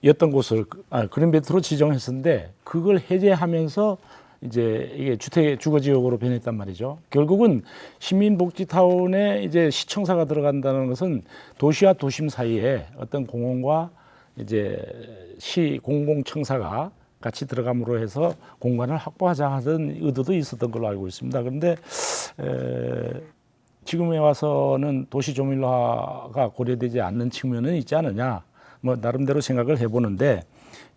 였던 곳을 그린벨트로 지정했었는데 그걸 해제하면서 이제 이게 주거 지역으로 변했단 말이죠. 결국은 시민복지타운에 이제 시청사가 들어간다는 것은 도시와 도심 사이에 어떤 공원과 이제 시 공공청사가 같이 들어감으로 해서 공간을 확보하자 하던 의도도 있었던 걸로 알고 있습니다. 그런데 지금에 와서는 도시 조밀화가 고려되지 않는 측면은 있지 않느냐, 뭐 나름대로 생각을 해보는데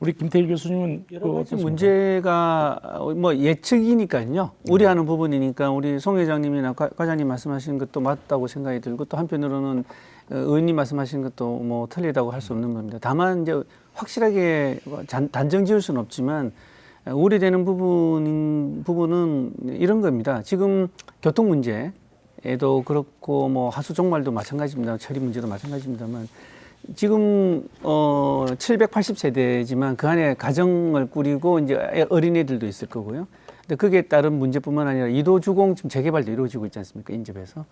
우리 김태일 교수님은 여러 가지 어떻습니까? 문제가 뭐 예측이니까요. 우려하는 부분이니까 우리 송 회장님이나 과장님 말씀하신 것도 맞다고 생각이 들고 또 한편으로는 의원님 말씀하신 것도 뭐 틀리다고 할 수 없는 겁니다. 다만 이제 확실하게 단정 지을 수는 없지만 우려되는 부분은 이런 겁니다. 지금 교통 문제에도 그렇고 뭐 하수 종말도 마찬가지입니다. 처리 문제도 마찬가지입니다만 지금 780세대지만 그 안에 가정을 꾸리고 이제 어린애들도 있을 거고요. 근데 그게 따른 문제뿐만 아니라 이도주공 지금 재개발도 이루어지고 있지 않습니까? 인접해서.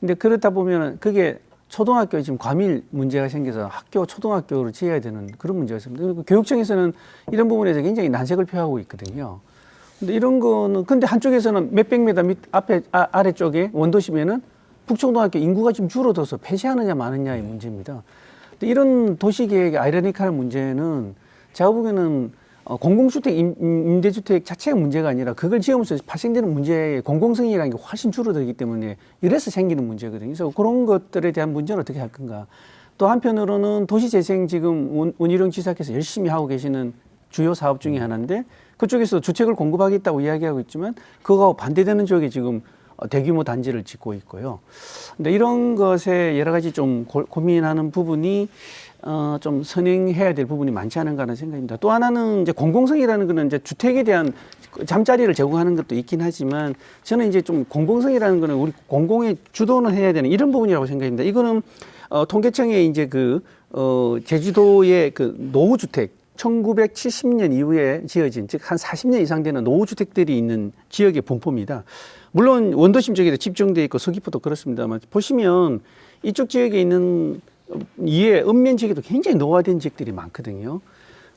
근데 그렇다 보면은 그게 초등학교에 지금 과밀 문제가 생겨서 초등학교를 지어야 되는 그런 문제가 있습니다. 그리고 교육청에서는 이런 부분에서 굉장히 난색을 표하고 있거든요. 근데 이런 거는 근데 한쪽에서는 몇백 미터 밑 아래쪽에 원도심에는 북초등학교 인구가 지금 줄어들어서 폐쇄하느냐 마느냐의 문제입니다. 근데 이런 도시계획의 아이러니컬한 문제는 제가 보기에는 공공주택, 임대주택 자체가 문제가 아니라 그걸 지으면서 발생되는 문제의 공공성이라는 게 훨씬 줄어들기 때문에 이래서 생기는 문제거든요. 그래서 그런 것들에 대한 문제는 어떻게 할 건가. 또 한편으로는 도시재생 지금 원희룡 지사께서 열심히 하고 계시는 주요 사업 중에 하나인데 그쪽에서 주택을 공급하겠다고 이야기하고 있지만 그거하고 반대되는 쪽에 지금 대규모 단지를 짓고 있고요. 근데 이런 것에 여러 가지 좀 고민하는 부분이 좀 선행해야 될 부분이 많지 않은가 하는 생각입니다. 또 하나는 이제 공공성이라는 거는 이제 주택에 대한 잠자리를 제공하는 것도 있긴 하지만 저는 이제 좀 공공성이라는 거는 우리 공공의 주도는 해야 되는 이런 부분이라고 생각합니다. 이거는 통계청의 이제 제주도의 노후주택 1970년 이후에 지어진 즉 한 40년 이상 되는 노후주택들이 있는 지역의 분포입니다. 물론 원도심 쪽에도 집중되어 있고 서귀포도 그렇습니다만 보시면 이쪽 지역에 있는 이에 읍면 지역에도 굉장히 노화된 지역들이 많거든요.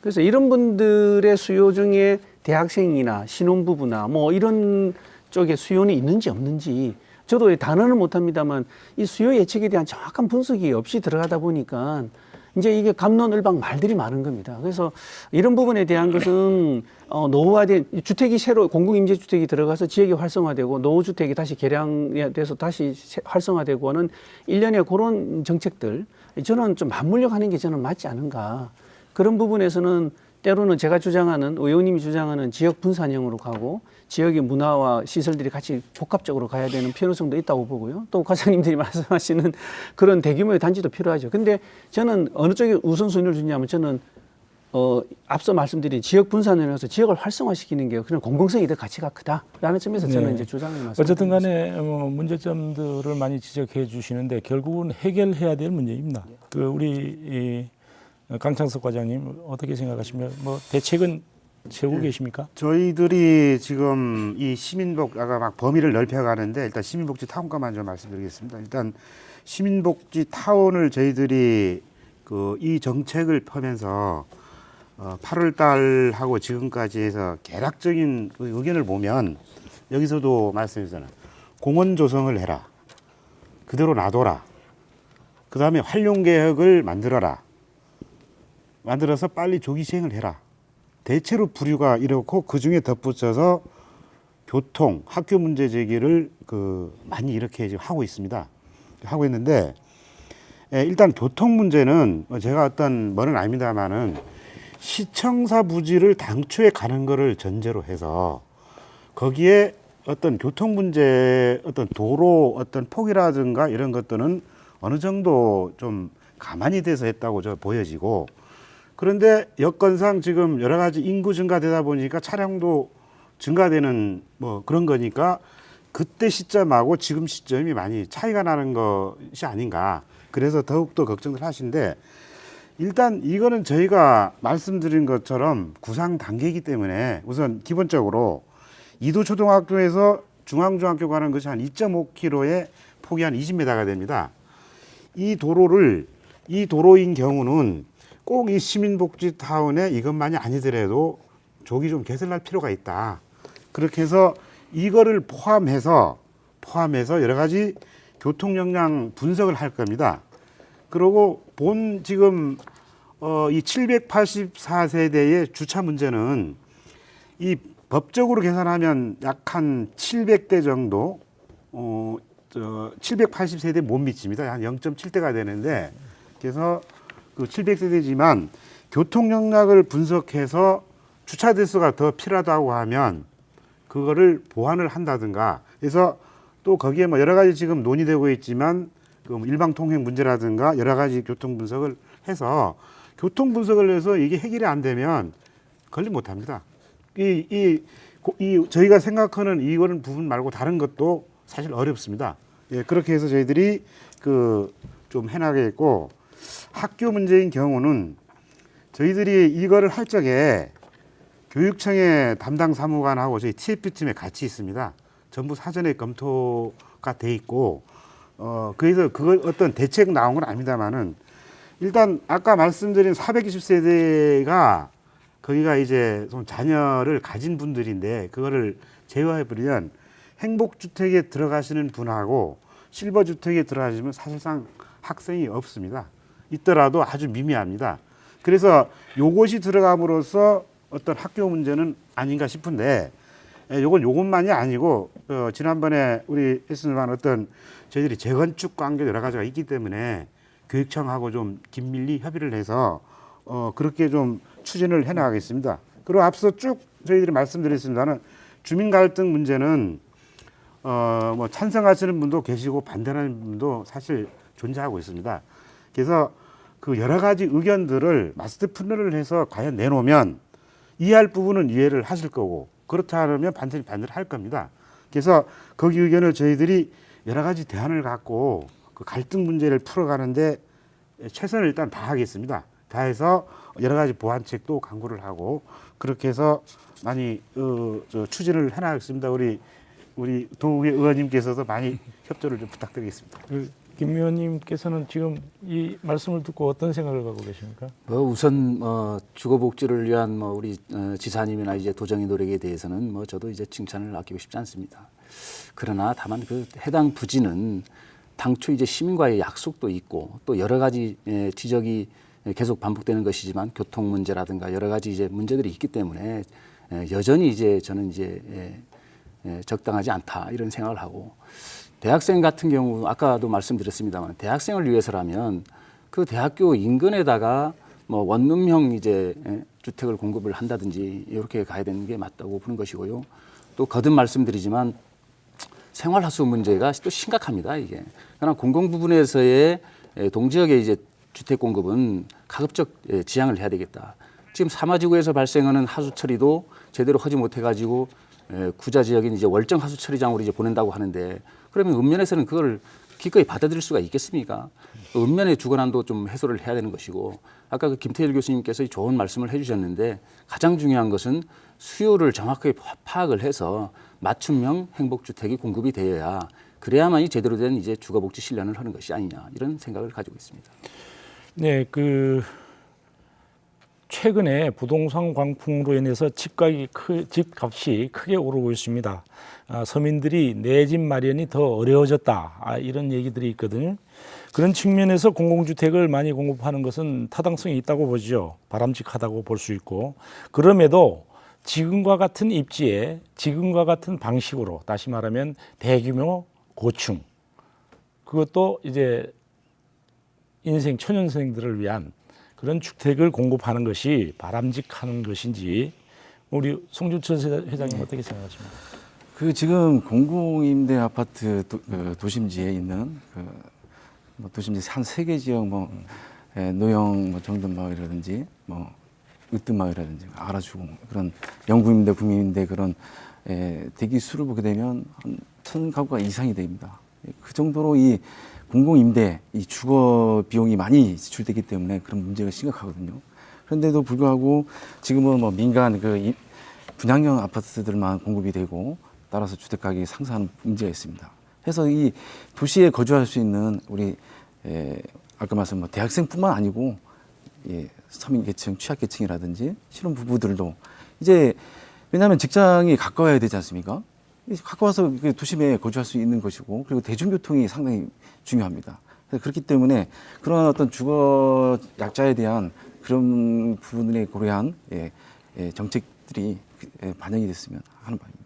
그래서 이런 분들의 수요 중에 대학생이나 신혼부부나 뭐 이런 쪽에 수요는 있는지 없는지 저도 단언은 못합니다만 이 수요 예측에 대한 정확한 분석이 없이 들어가다 보니까 이제 이게 갑론을박 말들이 많은 겁니다. 그래서 이런 부분에 대한 것은 노후화된 주택이 새로 공공임대주택이 들어가서 지역이 활성화되고 노후주택이 다시 개량돼서 다시 활성화되고 하는 일련의 그런 정책들 저는 좀 맞물려 가는 게 저는 맞지 않은가. 그런 부분에서는 때로는 제가 주장하는 의원님이 주장하는 지역 분산형으로 가고 지역의 문화와 시설들이 같이 복합적으로 가야 되는 필요성도 있다고 보고요. 또 과장님들이 말씀하시는 그런 대규모의 단지도 필요하죠. 근데 저는 어느 쪽에 우선순위를 주냐면 저는 앞서 말씀드린 지역 분산을 해서 지역을 활성화시키는 게 그냥 공공성이 더 가치가 크다라는 점에서 저는 이제 주장을 말씀드립니다. 어쨌든 간에 문제점들을 많이 지적해 주시는데 결국은 해결해야 될 문제입니다. 그 우리 강창석 과장님 어떻게 생각하십니까? 뭐 대책은 세우고 계십니까? 저희들이 지금 이 시민복지가 막 범위를 넓혀가는데 일단 시민복지 타운과만 좀 말씀드리겠습니다. 일단 시민복지 타운을 저희들이 이 정책을 펴면서 8월 달하고 지금까지 해서 개략적인 의견을 보면 여기서도 말씀드렸잖아요. 공원 조성을 해라. 그대로 놔둬라. 그 다음에 활용 계획을 만들어서 빨리 조기 시행을 해라. 대체로 부류가 이렇고 그 중에 덧붙여서 교통, 학교 문제 제기를 많이 이렇게 지금 하고 있습니다. 하고 있는데 일단 교통 문제는 제가 어떤 뭐는 아닙니다만은 시청사 부지를 당초에 가는 거를 전제로 해서 거기에 어떤 교통 문제, 어떤 도로 어떤 폭이라든가 이런 것들은 어느 정도 좀 가만히 돼서 했다고 보여지고 그런데 여건상 지금 여러 가지 인구 증가되다 보니까 차량도 증가되는 뭐 그런 거니까 그때 시점하고 지금 시점이 많이 차이가 나는 것이 아닌가 그래서 더욱더 걱정을 하시는데 일단 이거는 저희가 말씀드린 것처럼 구상 단계이기 때문에 우선 기본적으로 이도 초등학교에서 중앙중학교 가는 것이 한 2.5km에 폭이 한 20m가 됩니다. 이 도로인 경우는 꼭 이 시민복지타운에 이것만이 아니더라도 조기 좀 개설할 필요가 있다. 그렇게 해서 이거를 포함해서 여러 가지 교통 역량 분석을 할 겁니다. 그리고 지금 이 784세대의 주차 문제는 이 법적으로 계산하면 약 한 700대 정도 780세대 못 미칩니다. 한 0.7대가 되는데 그래서 그 700세대지만 교통 역량을 분석해서 주차 대수가 더 필요하다고 하면 그거를 보완을 한다든가 그래서 또 거기에 뭐 여러 가지 지금 논의되고 있지만 그 일방 통행 문제라든가 여러 가지 교통 분석을 해서 교통 분석을 해서 이게 해결이 안 되면 관리 못 합니다. 저희가 생각하는 이거는 부분 말고 다른 것도 사실 어렵습니다. 예, 그렇게 해서 저희들이 좀 해나가겠고 학교 문제인 경우는 저희들이 이거를 할 적에 교육청의 담당 사무관하고 저희 TF팀에 같이 있습니다. 전부 사전에 검토가 돼 있고 그래서 그걸 어떤 대책 나온 건 아닙니다만은 일단 아까 말씀드린 420세대가 거기가 이제 좀 자녀를 가진 분들인데 그거를 제외해 버리면 행복주택에 들어가시는 분하고 실버주택에 들어가시면 사실상 학생이 없습니다. 있더라도 아주 미미합니다. 그래서 요것이 들어감으로써 어떤 학교 문제는 아닌가 싶은데 요것만이 아니고 지난번에 우리 했으면 어떤 저희들이 재건축 관계 여러 가지가 있기 때문에 교육청하고 좀 긴밀히 협의를 해서 그렇게 좀 추진을 해나가겠습니다. 그리고 앞서 쭉 저희들이 말씀드렸습니다는 주민 갈등 문제는 뭐 찬성하시는 분도 계시고 반대하는 분도 사실 존재하고 있습니다. 그래서 그 여러 가지 의견들을 마스터 플랜을 해서 과연 내놓으면 이해할 부분은 이해를 하실 거고 그렇지 않으면 반드시 반대를 할 겁니다. 그래서 거기 의견을 저희들이 여러 가지 대안을 갖고 그 갈등 문제를 풀어가는데 최선을 일단 다하겠습니다. 다해서 여러 가지 보완책도 강구를 하고 그렇게 해서 많이 추진을 해나가겠습니다. 우리 동욱의 의원님께서도 많이 협조를 좀 부탁드리겠습니다. 김 의원님께서는 지금 이 말씀을 듣고 어떤 생각을 갖고 계십니까? 우선 주거복지를 위한 우리 지사님이나 이제 도정의 노력에 대해서는 저도 이제 칭찬을 아끼고 싶지 않습니다. 그러나 다만 그 해당 부지는 당초 이제 시민과의 약속도 있고 또 여러 가지 지적이 계속 반복되는 것이지만 교통 문제라든가 여러 가지 이제 문제들이 있기 때문에 여전히 이제 저는 이제 적당하지 않다 이런 생각을 하고 대학생 같은 경우 아까도 말씀드렸습니다만 대학생을 위해서라면 그 대학교 인근에다가 원룸형 이제 주택을 공급을 한다든지 이렇게 가야 되는 게 맞다고 보는 것이고요. 또 거듭 말씀드리지만 생활하수 문제가 또 심각합니다. 이게 그러나 공공 부분에서의 동지역의 이제 주택 공급은 가급적 지양을 해야 되겠다. 지금 사마지구에서 발생하는 하수 처리도 제대로 하지 못해가지고 구자 지역인 이제 월정 하수 처리장으로 이제 보낸다고 하는데 그러면 읍면에서는 그걸 기꺼이 받아들일 수가 있겠습니까? 읍면의 주거난도 좀 해소를 해야 되는 것이고 아까 그 김태일 교수님께서 좋은 말씀을 해주셨는데 가장 중요한 것은 수요를 정확하게 파악을 해서 맞춤형 행복주택이 공급이 되어야 그래야만이 제대로 된 이제 주거복지 실현을 하는 것이 아니냐 이런 생각을 가지고 있습니다. 네, 최근에 부동산 광풍으로 인해서 집값이 크게 오르고 있습니다. 서민들이 내 집 마련이 더 어려워졌다 이런 얘기들이 있거든요. 그런 측면에서 공공주택을 많이 공급하는 것은 타당성이 있다고 보죠. 바람직하다고 볼 수 있고 그럼에도 지금과 같은 입지에 지금과 같은 방식으로 다시 말하면 대규모 고층 그것도 이제 인생 초년생들을 위한 그런 주택을 공급하는 것이 바람직한 것인지 우리 송준철 회장님 어떻게 생각하십니까? 지금 공공임대 아파트 도심지에 있는 도심지 한 3개 지역 노영 정든마을이라든지 으뜸마을이라든지 알아주고 그런 영구임대 국민임대 그런 대기 수를 보게 되면 한 1,000가구가 이상이 됩니다. 그 정도로 이 공공임대 이 주거 비용이 많이 지출되기 때문에 그런 문제가 심각하거든요. 그런데도 불구하고 지금은 뭐 민간 분양형 아파트들만 공급이 되고 따라서 주택 가격이 상승하는 문제가 있습니다. 그래서 이 도시에 거주할 수 있는 우리 아까 말씀 뭐 대학생뿐만 아니고 서민계층, 취약계층이라든지 신혼부부들도 이제 왜냐하면 직장이 가까워야 되지 않습니까? 가까워서 도심에 거주할 수 있는 것이고 그리고 대중교통이 상당히 중요합니다. 그래서 그렇기 때문에 그런 어떤 주거 약자에 대한 그런 부분에 고려한 정책들이 반영이 됐으면 하는 바입니다.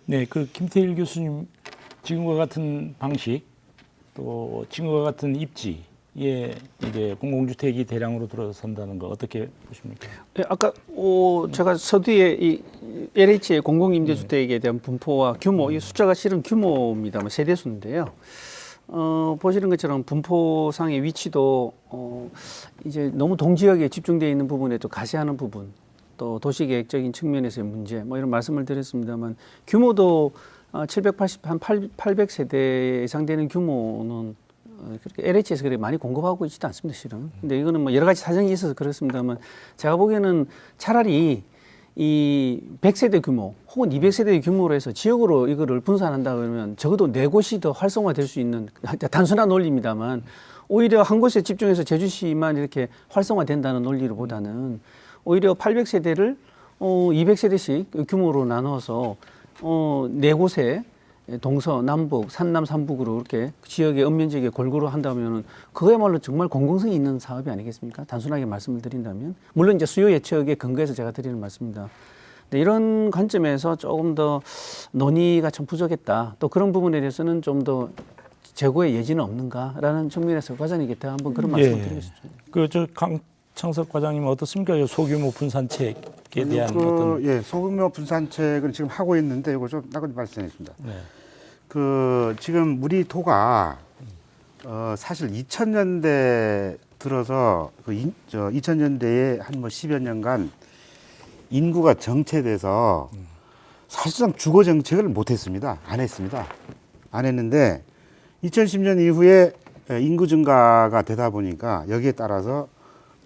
네, 그 김태일 교수님 지금과 같은 방식 또 지금과 같은 입지에 이제 공공주택이 대량으로 들어선다는 거 어떻게 보십니까? 네, 아까 제가 서두에 이 LH의 공공임대주택에 대한 분포와 규모, 이 숫자가 실은 규모입니다만 세대수인데요. 보시는 것처럼 분포상의 위치도 이제 너무 동지역에 집중되어 있는 부분에 또 가세하는 부분, 또 도시계획적인 측면에서의 문제, 뭐 이런 말씀을 드렸습니다만 규모도 780, 한 800세대 이상 되는 규모는 그렇게 LH에서 그렇게 많이 공급하고 있지도 않습니다, 실은. 근데 이거는 뭐 여러 가지 사정이 있어서 그렇습니다만 제가 보기에는 차라리 이 100세대 규모 혹은 200세대 규모로 해서 지역으로 이거를 분산한다 그러면 적어도 4곳이 더 활성화될 수 있는 단순한 논리입니다만 오히려 한 곳에 집중해서 제주시만 이렇게 활성화된다는 논리보다는 오히려 800세대를 200세대씩 규모로 나눠서 4곳에 동서, 남북, 산남, 삼북으로 이렇게 지역의 읍면지역에 골고루 한다면은 그거야말로 정말 공공성이 있는 사업이 아니겠습니까? 단순하게 말씀을 드린다면. 물론 이제 수요 예측에 근거해서 제가 드리는 말씀입니다. 네, 이런 관점에서 조금 더 논의가 좀 부족했다. 또 그런 부분에 대해서는 좀 더 재고의 예지는 없는가라는 측면에서 과장님께 한번 그런 말씀을 드리고 싶습니다. 그저 강창석 과장님 어떻습니까? 이 소규모 분산책에 대한 어떤 예, 소규모 분산책은 지금 하고 있는데 이거 좀 나중에 말씀드리겠습니다. 네. 그 지금 우리 도가 사실 2000년대 들어서 2000년대에 한 뭐 10여 년간 인구가 정체돼서 사실상 주거 정책을 못 했습니다. 안 했습니다. 안 했는데 2010년 이후에 인구 증가가 되다 보니까 여기에 따라서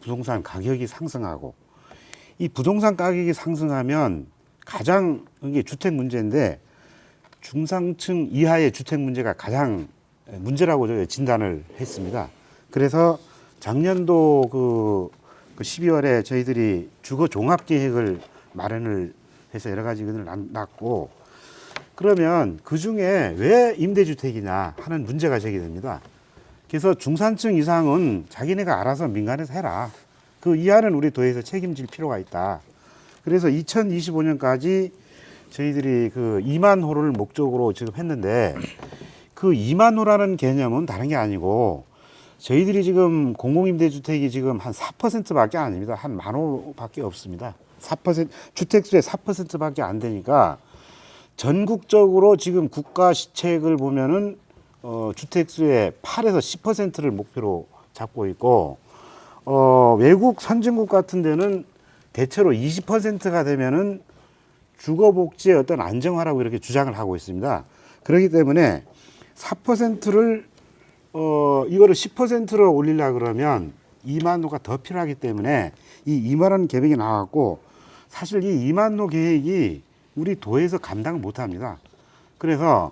부동산 가격이 상승하고 이 부동산 가격이 상승하면 가장 이게 주택 문제인데 중상층 이하의 주택 문제가 가장 문제라고 저희 진단을 했습니다. 그래서 작년도 그 12월에 저희들이 주거 종합 계획을 마련을 해서 여러 가지 의견을 놨고 그러면 그 중에 왜 임대주택이냐 하는 문제가 제기됩니다. 그래서 중산층 이상은 자기네가 알아서 민간에서 해라. 그 이하는 우리 도에서 책임질 필요가 있다. 그래서 2025년까지 저희들이 그 2만 호를 목적으로 지금 했는데 그 2만 호라는 개념은 다른 게 아니고 저희들이 지금 공공임대주택이 지금 한 4%밖에 아닙니다. 한 1만 호밖에 없습니다. 4% 주택수의 4%밖에 안 되니까 전국적으로 지금 국가 시책을 보면은 주택수의 8에서 10%를 목표로 잡고 있고 외국 선진국 같은 데는 대체로 20%가 되면은 주거복지의 어떤 안정화라고 이렇게 주장을 하고 있습니다. 그렇기 때문에 4%를 이거를 10%로 올리려고 그러면 2만 호가 더 필요하기 때문에 이 2만 원 계획이 나왔고 사실 이 2만 호 계획이 우리 도에서 감당을 못 합니다. 그래서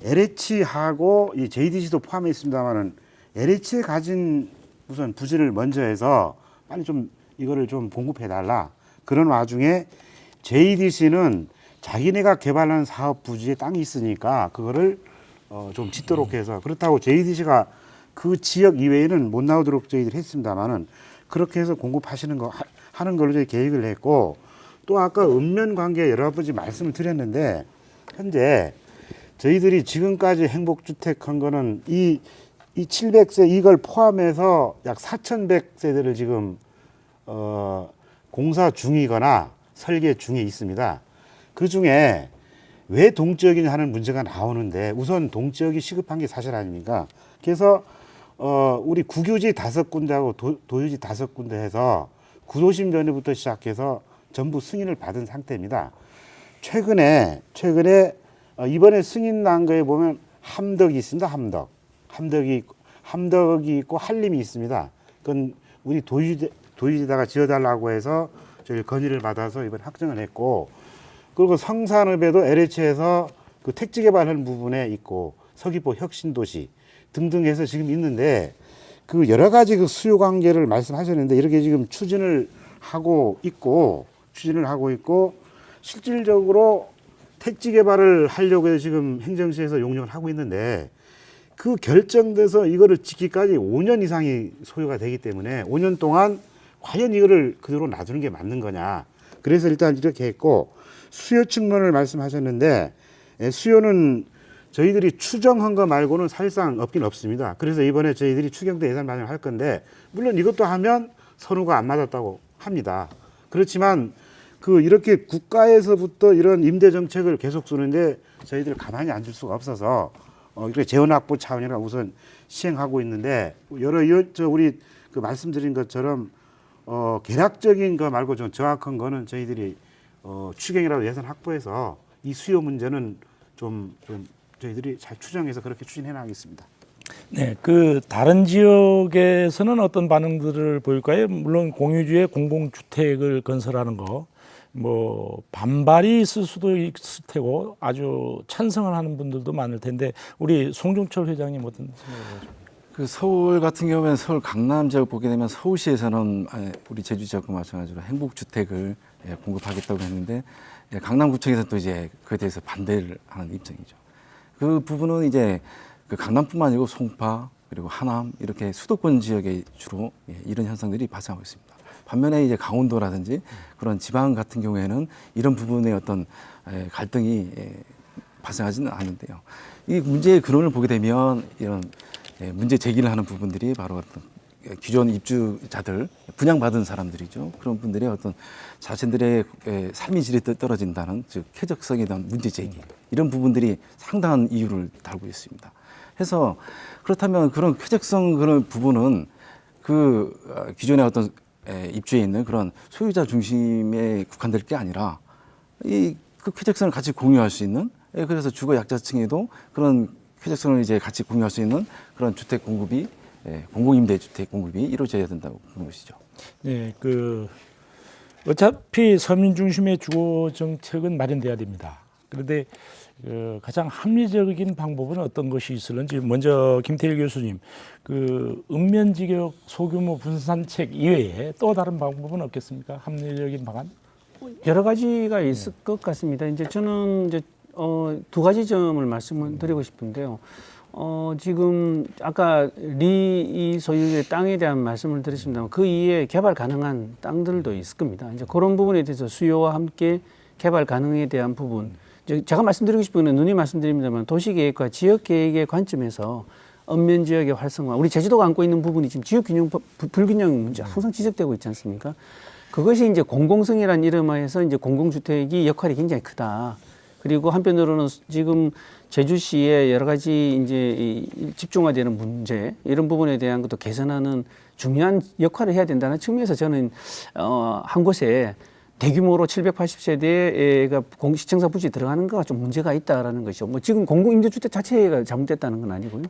LH하고 이 JDC도 포함해 있습니다만은 LH에 가진 우선 부지를 먼저 해서 빨리 좀 이거를 좀 공급해 달라. 그런 와중에 JDC는 자기네가 개발하는 사업 부지에 땅이 있으니까 그거를 좀 짓도록 해서 그렇다고 JDC가 그 지역 이외에는 못 나오도록 저희들이 했습니다만은 그렇게 해서 공급하시는 거 하는 걸로 저희 계획을 했고 또 아까 읍면 관계 여러 번 말씀을 드렸는데 현재 저희들이 지금까지 행복주택 한 거는 이 700세 이걸 포함해서 약 4,100세대를 지금 공사 중이거나 설계 중에 있습니다. 그 중에 왜 동지역이냐 하는 문제가 나오는데 우선 동지역이 시급한 게 사실 아닙니까? 그래서 우리 국유지 5군데하고 도유지 5군데 해서 구도심 전에부터 시작해서 전부 승인을 받은 상태입니다. 최근에 이번에 승인 난 거에 보면 함덕이 있습니다. 함덕이 함덕이 있고 한림이 있습니다. 그건 우리 도시에다가 지어달라고 해서 저희 건의를 받아서 이번 확정을 했고, 그리고 성산읍에도 LH에서 그 택지 개발하는 부분에 있고, 서귀포 혁신도시 등등 해서 지금 있는데, 그 여러 가지 그 수요 관계를 말씀하셨는데, 이렇게 지금 추진을 하고 있고, 실질적으로 택지 개발을 하려고 해서 지금 행정시에서 용역을 하고 있는데, 그 결정돼서 이거를 짓기까지 5년 이상이 소요가 되기 때문에 5년 동안 과연 이거를 그대로 놔두는 게 맞는 거냐. 그래서 일단 이렇게 했고, 수요 측면을 말씀하셨는데, 수요는 저희들이 추정한 거 말고는 사실상 없긴 없습니다. 그래서 이번에 저희들이 추경도 예산 반영을 할 건데, 물론 이것도 하면 선호가 안 맞았다고 합니다. 그렇지만 이렇게 국가에서부터 이런 임대 정책을 계속 주는데 저희들 가만히 앉을 수가 없어서 이렇게 재원 확보 차원이라 우선 시행하고 있는데, 우리 그 말씀드린 것처럼 계략적인 거 말고 좀 정확한 거는 저희들이 추경이라도 예산 확보해서 이 수요 문제는 좀 저희들이 잘 추정해서 그렇게 추진해 나가겠습니다. 네, 그 다른 지역에서는 어떤 반응들을 보일까요? 물론 공유주의 공공주택을 건설하는 거, 뭐 반발이 있을 수도 있을 테고 아주 찬성을 하는 분들도 많을 텐데, 우리 송중철 회장님 어떤 생각을 하십니까? 그 서울 같은 경우에는 서울 강남 지역 보게 되면 서울시에서는 우리 제주 지역과 마찬가지로 행복주택을 공급하겠다고 했는데, 강남구청에서는 또 이제 그에 대해서 반대를 하는 입장이죠. 그 부분은 이제 그 강남뿐만 아니고 송파 그리고 하남 이렇게 수도권 지역에 주로 이런 현상들이 발생하고 있습니다. 반면에 이제 강원도라든지 그런 지방 같은 경우에는 이런 부분의 어떤 갈등이 발생하지는 않는데요. 이 문제의 근원을 보게 되면 이런 문제 제기를 하는 부분들이 바로 어떤 기존 입주자들, 분양받은 사람들이죠. 그런 분들의 어떤 자신들의 삶의 질이 떨어진다는, 즉 쾌적성에 대한 문제 제기, 이런 부분들이 상당한 이유를 달고 있습니다. 해서 그렇다면 그런 쾌적성 그런 부분은 그 기존의 어떤 입주에 있는 그런 소유자 중심에 국한될 게 아니라 그 쾌적성을 같이 공유할 수 있는, 그래서 주거 약자층에도 그런 쾌적성을 이제 같이 공유할 수 있는 그런 주택 공급이, 공공임대주택 공급이 이루어져야 된다고 보는 것이죠. 네, 어차피 서민 중심의 주거 정책은 마련돼야 됩니다. 그런데 가장 합리적인 방법은 어떤 것이 있을는지, 먼저 김태일 교수님, 읍면지역 소규모 분산책 이외에 또 다른 방법은 없겠습니까? 합리적인 방안? 여러 가지가 있을 것 같습니다. 이제 저는 이제 두 가지 점을 말씀을 드리고 싶은데요. 지금 아까 리 소유의 땅에 대한 말씀을 드렸습니다만, 그 이외에 개발 가능한 땅들도 있을 겁니다. 이제 그런 부분에 대해서 수요와 함께 개발 가능에 대한 부분, 제가 말씀드리고 싶은 건 누님 말씀드립니다만, 도시계획과 지역계획의 관점에서 읍면 지역의 활성화, 우리 제주도가 안고 있는 부분이 지금 지역균형 불균형 문제 항상 지적되고 있지 않습니까? 그것이 이제 공공성이라는 이름하에서 이제 공공주택이 역할이 굉장히 크다. 그리고 한편으로는 지금 제주시의 여러 가지 이제 집중화되는 문제, 이런 부분에 대한 것도 개선하는 중요한 역할을 해야 된다는 측면에서 저는 한 곳에 대규모로 780세대가 시청사 부지 들어가는 거가 좀 문제가 있다라는 것이죠. 뭐 지금 공공임대주택 자체가 잘못됐다는 건 아니고요.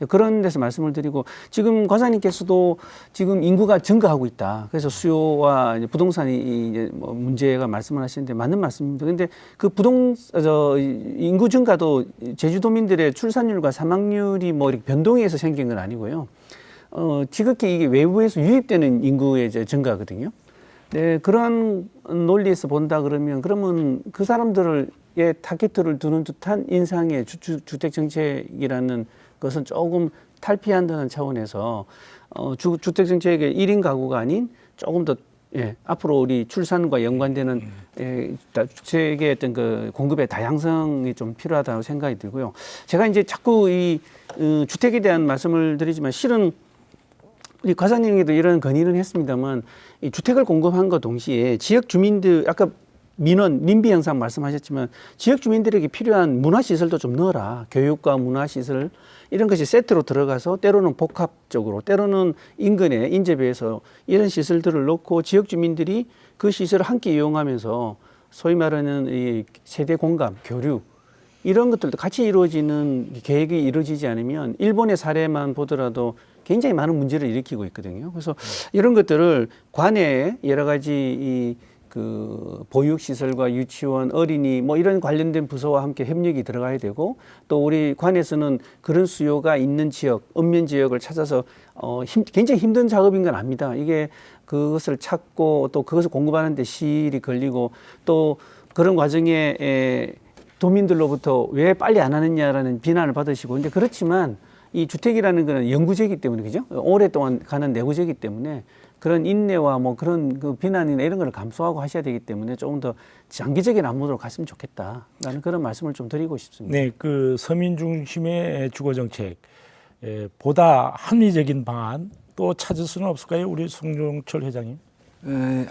그런 데서 말씀을 드리고, 지금 과장님께서도 지금 인구가 증가하고 있다. 그래서 수요와 이제 부동산이 이제 뭐 문제가 말씀을 하시는데 맞는 말씀입니다. 그런데 그 인구 증가도 제주도민들의 출산율과 사망률이 뭐 이렇게 변동에 의해서 생긴 건 아니고요. 지극히 이게 외부에서 유입되는 인구의 이제 증가거든요. 네, 그런 논리에서 본다 그러면 그 사람들의 타깃을 두는 듯한 인상의 주택 정책이라는 것은 조금 탈피한다는 차원에서 주택 정책의 1인 가구가 아닌 조금 더 앞으로 우리 출산과 연관되는 주택의 어떤 그 공급의 다양성이 좀 필요하다고 생각이 들고요. 제가 이제 자꾸 이 주택에 대한 말씀을 드리지만, 실은 우리 과장님에게도 이런 건의는 했습니다만, 이 주택을 공급한과 동시에 지역 주민들, 아까 민원, 님비 현상 말씀하셨지만, 지역 주민들에게 필요한 문화시설도 좀 넣어라. 교육과 문화시설, 이런 것이 세트로 들어가서 때로는 복합적으로, 때로는 인근에 인접해서 이런 시설들을 넣고 지역 주민들이 그 시설을 함께 이용하면서 소위 말하는 이 세대 공감, 교류, 이런 것들도 같이 이루어지는 계획이 이루어지지 않으면, 일본의 사례만 보더라도 굉장히 많은 문제를 일으키고 있거든요. 그래서 이런 것들을 관내에 여러 가지 그 보육시설과 유치원, 어린이 뭐 이런 관련된 부서와 함께 협력이 들어가야 되고 또 우리 관에서는 그런 수요가 있는 지역, 읍면 지역을 찾아서 굉장히 힘든 작업인 건 압니다. 이게 그것을 찾고 또 그것을 공급하는 데 시일이 걸리고 또 그런 과정에 도민들로부터 왜 빨리 안 하느냐라는 비난을 받으시고 근데 그렇지만 이 주택이라는 거는 영구제이기 때문에 그죠? 오랫동안 가는 내구제이기 때문에 그런 인내와 뭐 그런 그 비난이나 이런 걸 감수하고 하셔야 되기 때문에 조금 더 장기적인 안목으로 갔으면 좋겠다라는 그런 말씀을 좀 드리고 싶습니다. 네, 그 서민 중심의 주거 정책 보다 합리적인 방안 또 찾을 수는 없을까요, 우리 송종철 회장님?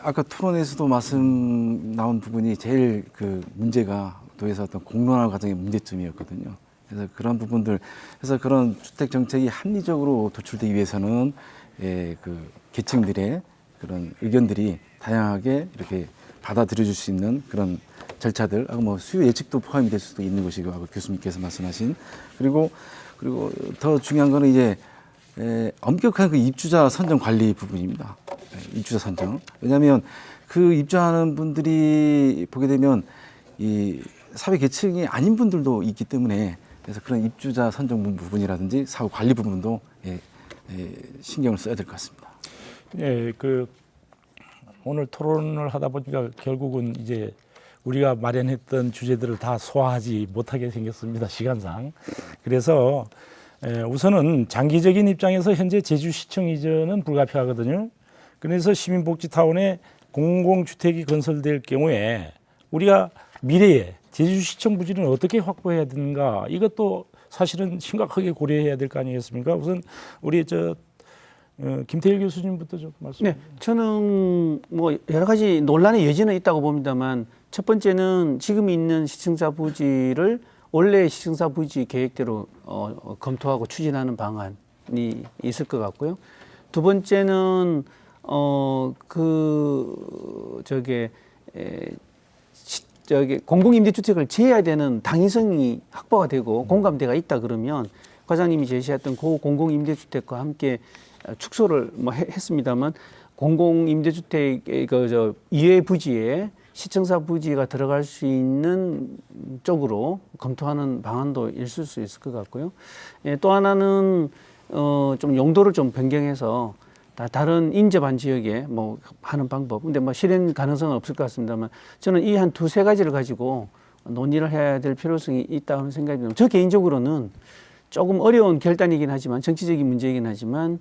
아까 토론에서도 말씀 나온 부분이 제일 그 문제가 도에서 어떤 공론화 과정의 문제점이었거든요. 그래서 그런 부분들, 그래서 그런 주택 정책이 합리적으로 도출되기 위해서는 그 계층들의 그런 의견들이 다양하게 이렇게 받아들여줄 수 있는 그런 절차들, 뭐 수요 예측도 포함이 될 수도 있는 것이고, 아까 교수님께서 말씀하신 그리고 더 중요한 거는 이제 엄격한 그 입주자 선정 관리 부분입니다. 입주자 선정. 왜냐하면 그 입주하는 분들이 보게 되면 이 사회 계층이 아닌 분들도 있기 때문에 그래서 그런 입주자 선정 부분이라든지 사후 관리 부분도 신경을 써야 될 것 같습니다. 예, 그 오늘 토론을 하다 보니까 결국은 이제 우리가 마련했던 주제들을 다 소화하지 못하게 생겼습니다, 시간상. 그래서 우선은 장기적인 입장에서 현재 제주시청 이전은 불가피하거든요. 그래서 시민복지타운에 공공주택이 건설될 경우에 우리가 미래에 제주시청 부지는 어떻게 확보해야 되는가, 이것도 사실은 심각하게 고려해야 될 거 아니겠습니까? 우선 우리 김태일 교수님부터 좀 말씀. 네, 저는 뭐 여러 가지 논란의 여지는 있다고 봅니다만 첫 번째는 지금 있는 시청사 부지를 원래 시청사 부지 계획대로 검토하고 추진하는 방안이 있을 것 같고요. 두 번째는 공공임대주택을 지어야 되는 당위성이 확보가 되고 공감대가 있다 그러면 과장님이 제시했던 그 공공임대주택과 함께 축소를 뭐 했습니다만 공공임대주택 이외 부지에 시청사 부지가 들어갈 수 있는 쪽으로 검토하는 방안도 있을 수 있을 것 같고요. 또 하나는 좀 용도를 좀 변경해서 다른 인접한 지역에 뭐 하는 방법. 근데 뭐 실현 가능성은 없을 것 같습니다만 저는 이 한 두세 가지를 가지고 논의를 해야 될 필요성이 있다는 생각이 듭니다. 저 개인적으로는 조금 어려운 결단이긴 하지만 정치적인 문제이긴 하지만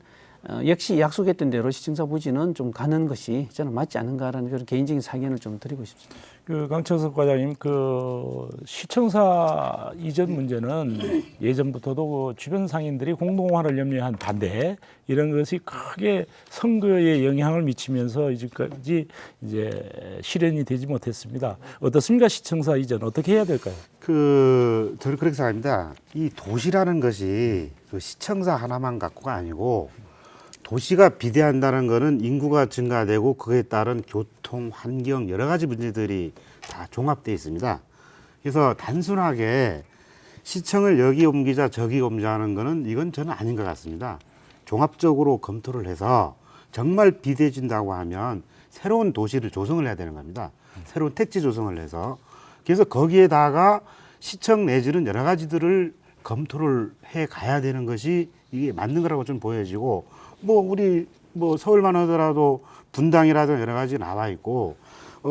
역시 약속했던 대로 시청사 부지는 좀 가는 것이 저는 맞지 않은가라는 그런 개인적인 사견을 좀 드리고 싶습니다. 그 강철석 과장님, 그 시청사 이전 문제는 예전부터도 그 주변 상인들이 공동화를 염려한 반대, 이런 것이 크게 선거에 영향을 미치면서 이제까지 실현이 되지 못했습니다. 어떻습니까? 시청사 이전 어떻게 해야 될까요? 저는 그렇게 생각합니다. 이 도시라는 것이 그 시청사 하나만 갖고가 아니고 도시가 비대한다는 것은 인구가 증가되고 그에 따른 교통, 환경 여러 가지 문제들이 다 종합되어 있습니다. 그래서 단순하게 시청을 여기 옮기자 저기 옮기자는 것은 이건 저는 아닌 것 같습니다. 종합적으로 검토를 해서 정말 비대해진다고 하면 새로운 도시를 조성을 해야 되는 겁니다. 새로운 택지 조성을 해서 그래서 거기에다가 시청 내지는 여러 가지들을 검토를 해 가야 되는 것이 이게 맞는 거라고 좀 보여지고 우리 서울만 하더라도 분당이라든 여러 가지 나와 있고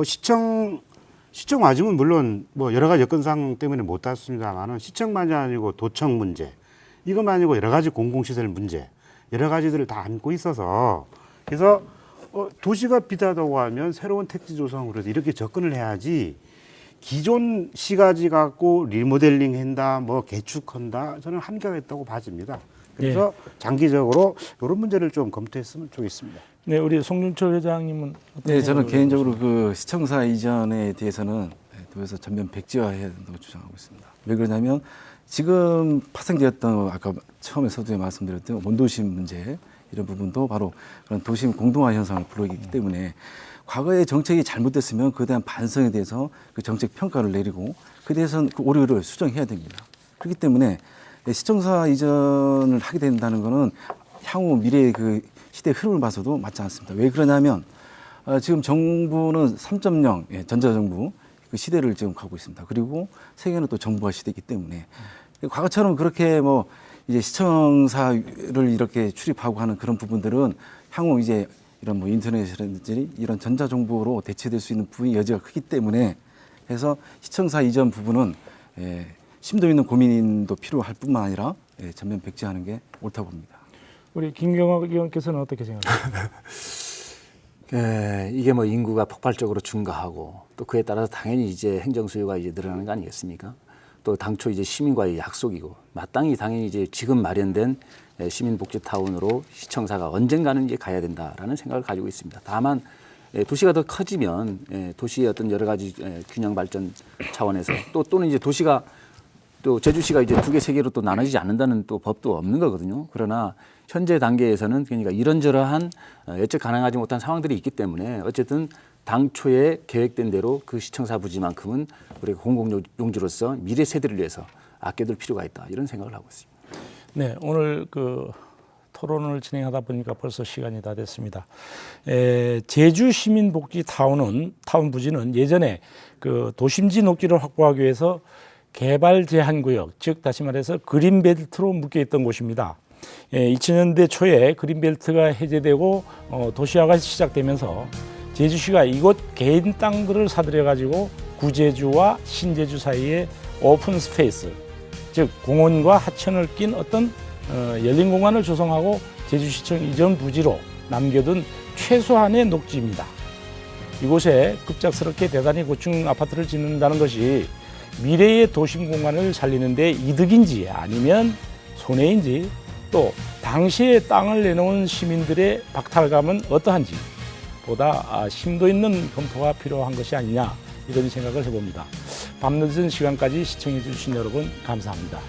시청 와지면 물론 여러 가지 여건상 때문에 못 닿습니다만은 시청만이 아니고 도청 문제 이것만 아니고 여러 가지 공공시설 문제 여러 가지들을 다 안고 있어서 그래서 도시가 비대하다고 하면 새로운 택지 조성으로 이렇게 접근을 해야지 기존 시가지 갖고 리모델링 한다 개축한다 저는 한계가 있다고 봐집니다. 그래서 장기적으로 이런 문제를 좀 검토했으면 좋겠습니다. 네, 우리 송준철 회장님은 네, 저는 개인적으로 그 시청사 이전에 대해서는 도에서 전면 백지화해야 된다고 주장하고 있습니다. 왜 그러냐면 지금 파생되었던 아까 처음에 서두에 말씀드렸던 원도심 문제 이런 부분도 바로 그런 도심 공동화 현상을 불러일으키기 때문에 과거의 정책이 잘못됐으면 그에 대한 반성에 대해서 그 정책 평가를 내리고 그에 대해서는 그 오류를 수정해야 됩니다. 그렇기 때문에 시청사 이전을 하게 된다는 거는 향후 미래의 그 시대 흐름을 봐서도 맞지 않습니다. 왜 그러냐면 지금 정부는 3.0 전자정부 그 시대를 지금 가고 있습니다. 그리고 세계는 또 정부화 시대이기 때문에 과거처럼 그렇게 뭐 이제 시청사를 이렇게 출입하고 하는 그런 부분들은 향후 이제 이런 뭐 인터넷이라든지 이런 전자정보로 대체될 수 있는 부분이 여지가 크기 때문에 해서 시청사 이전 부분은 심도 있는 고민도 필요할 뿐만 아니라 전면 백지하는 게 옳다고 봅니다. 우리 김경학 의원께서는 어떻게 생각하세요? 이게 뭐 인구가 폭발적으로 증가하고 또 그에 따라서 당연히 이제 행정 수요가 이제 늘어나는 거 아니겠습니까? 또 당초 이제 시민과의 약속이고 마땅히 당연히 이제 지금 마련된 시민복지타운으로 시청사가 언젠가는 이제 가야 된다라는 생각을 가지고 있습니다. 다만 도시가 더 커지면 도시의 어떤 여러 가지 균형 발전 차원에서 또는 이제 도시가 또 제주시가 이제 2개, 3개로 또 나눠지지 않는다는 또 법도 없는 거거든요. 그러나 현재 단계에서는 그러니까 이런저러한 예측 가능하지 못한 상황들이 있기 때문에 어쨌든 당초에 계획된 대로 그 시청사 부지만큼은 우리가 공공용지로서 미래 세대를 위해서 아껴둘 필요가 있다 이런 생각을 하고 있습니다. 네, 오늘 그 토론을 진행하다 보니까 벌써 시간이 다 됐습니다. 제주 시민복지 타운 부지는 예전에 그 도심지 녹지를 확보하기 위해서 개발 제한 구역, 즉 다시 말해서 그린벨트로 묶여 있던 곳입니다. 2000년대 초에 그린벨트가 해제되고 도시화가 시작되면서 제주시가 이곳 개인 땅들을 사들여 가지고 구제주와 신제주 사이에 오픈 스페이스, 즉 공원과 하천을 낀 어떤 열린 공간을 조성하고 제주시청 이전 부지로 남겨둔 최소한의 녹지입니다. 이곳에 급작스럽게 대단히 고층 아파트를 짓는다는 것이 미래의 도심 공간을 살리는 데 이득인지 아니면 손해인지, 또 당시에 땅을 내놓은 시민들의 박탈감은 어떠한지 보다 심도 있는 검토가 필요한 것이 아니냐 이런 생각을 해봅니다. 밤늦은 시간까지 시청해 주신 여러분 감사합니다.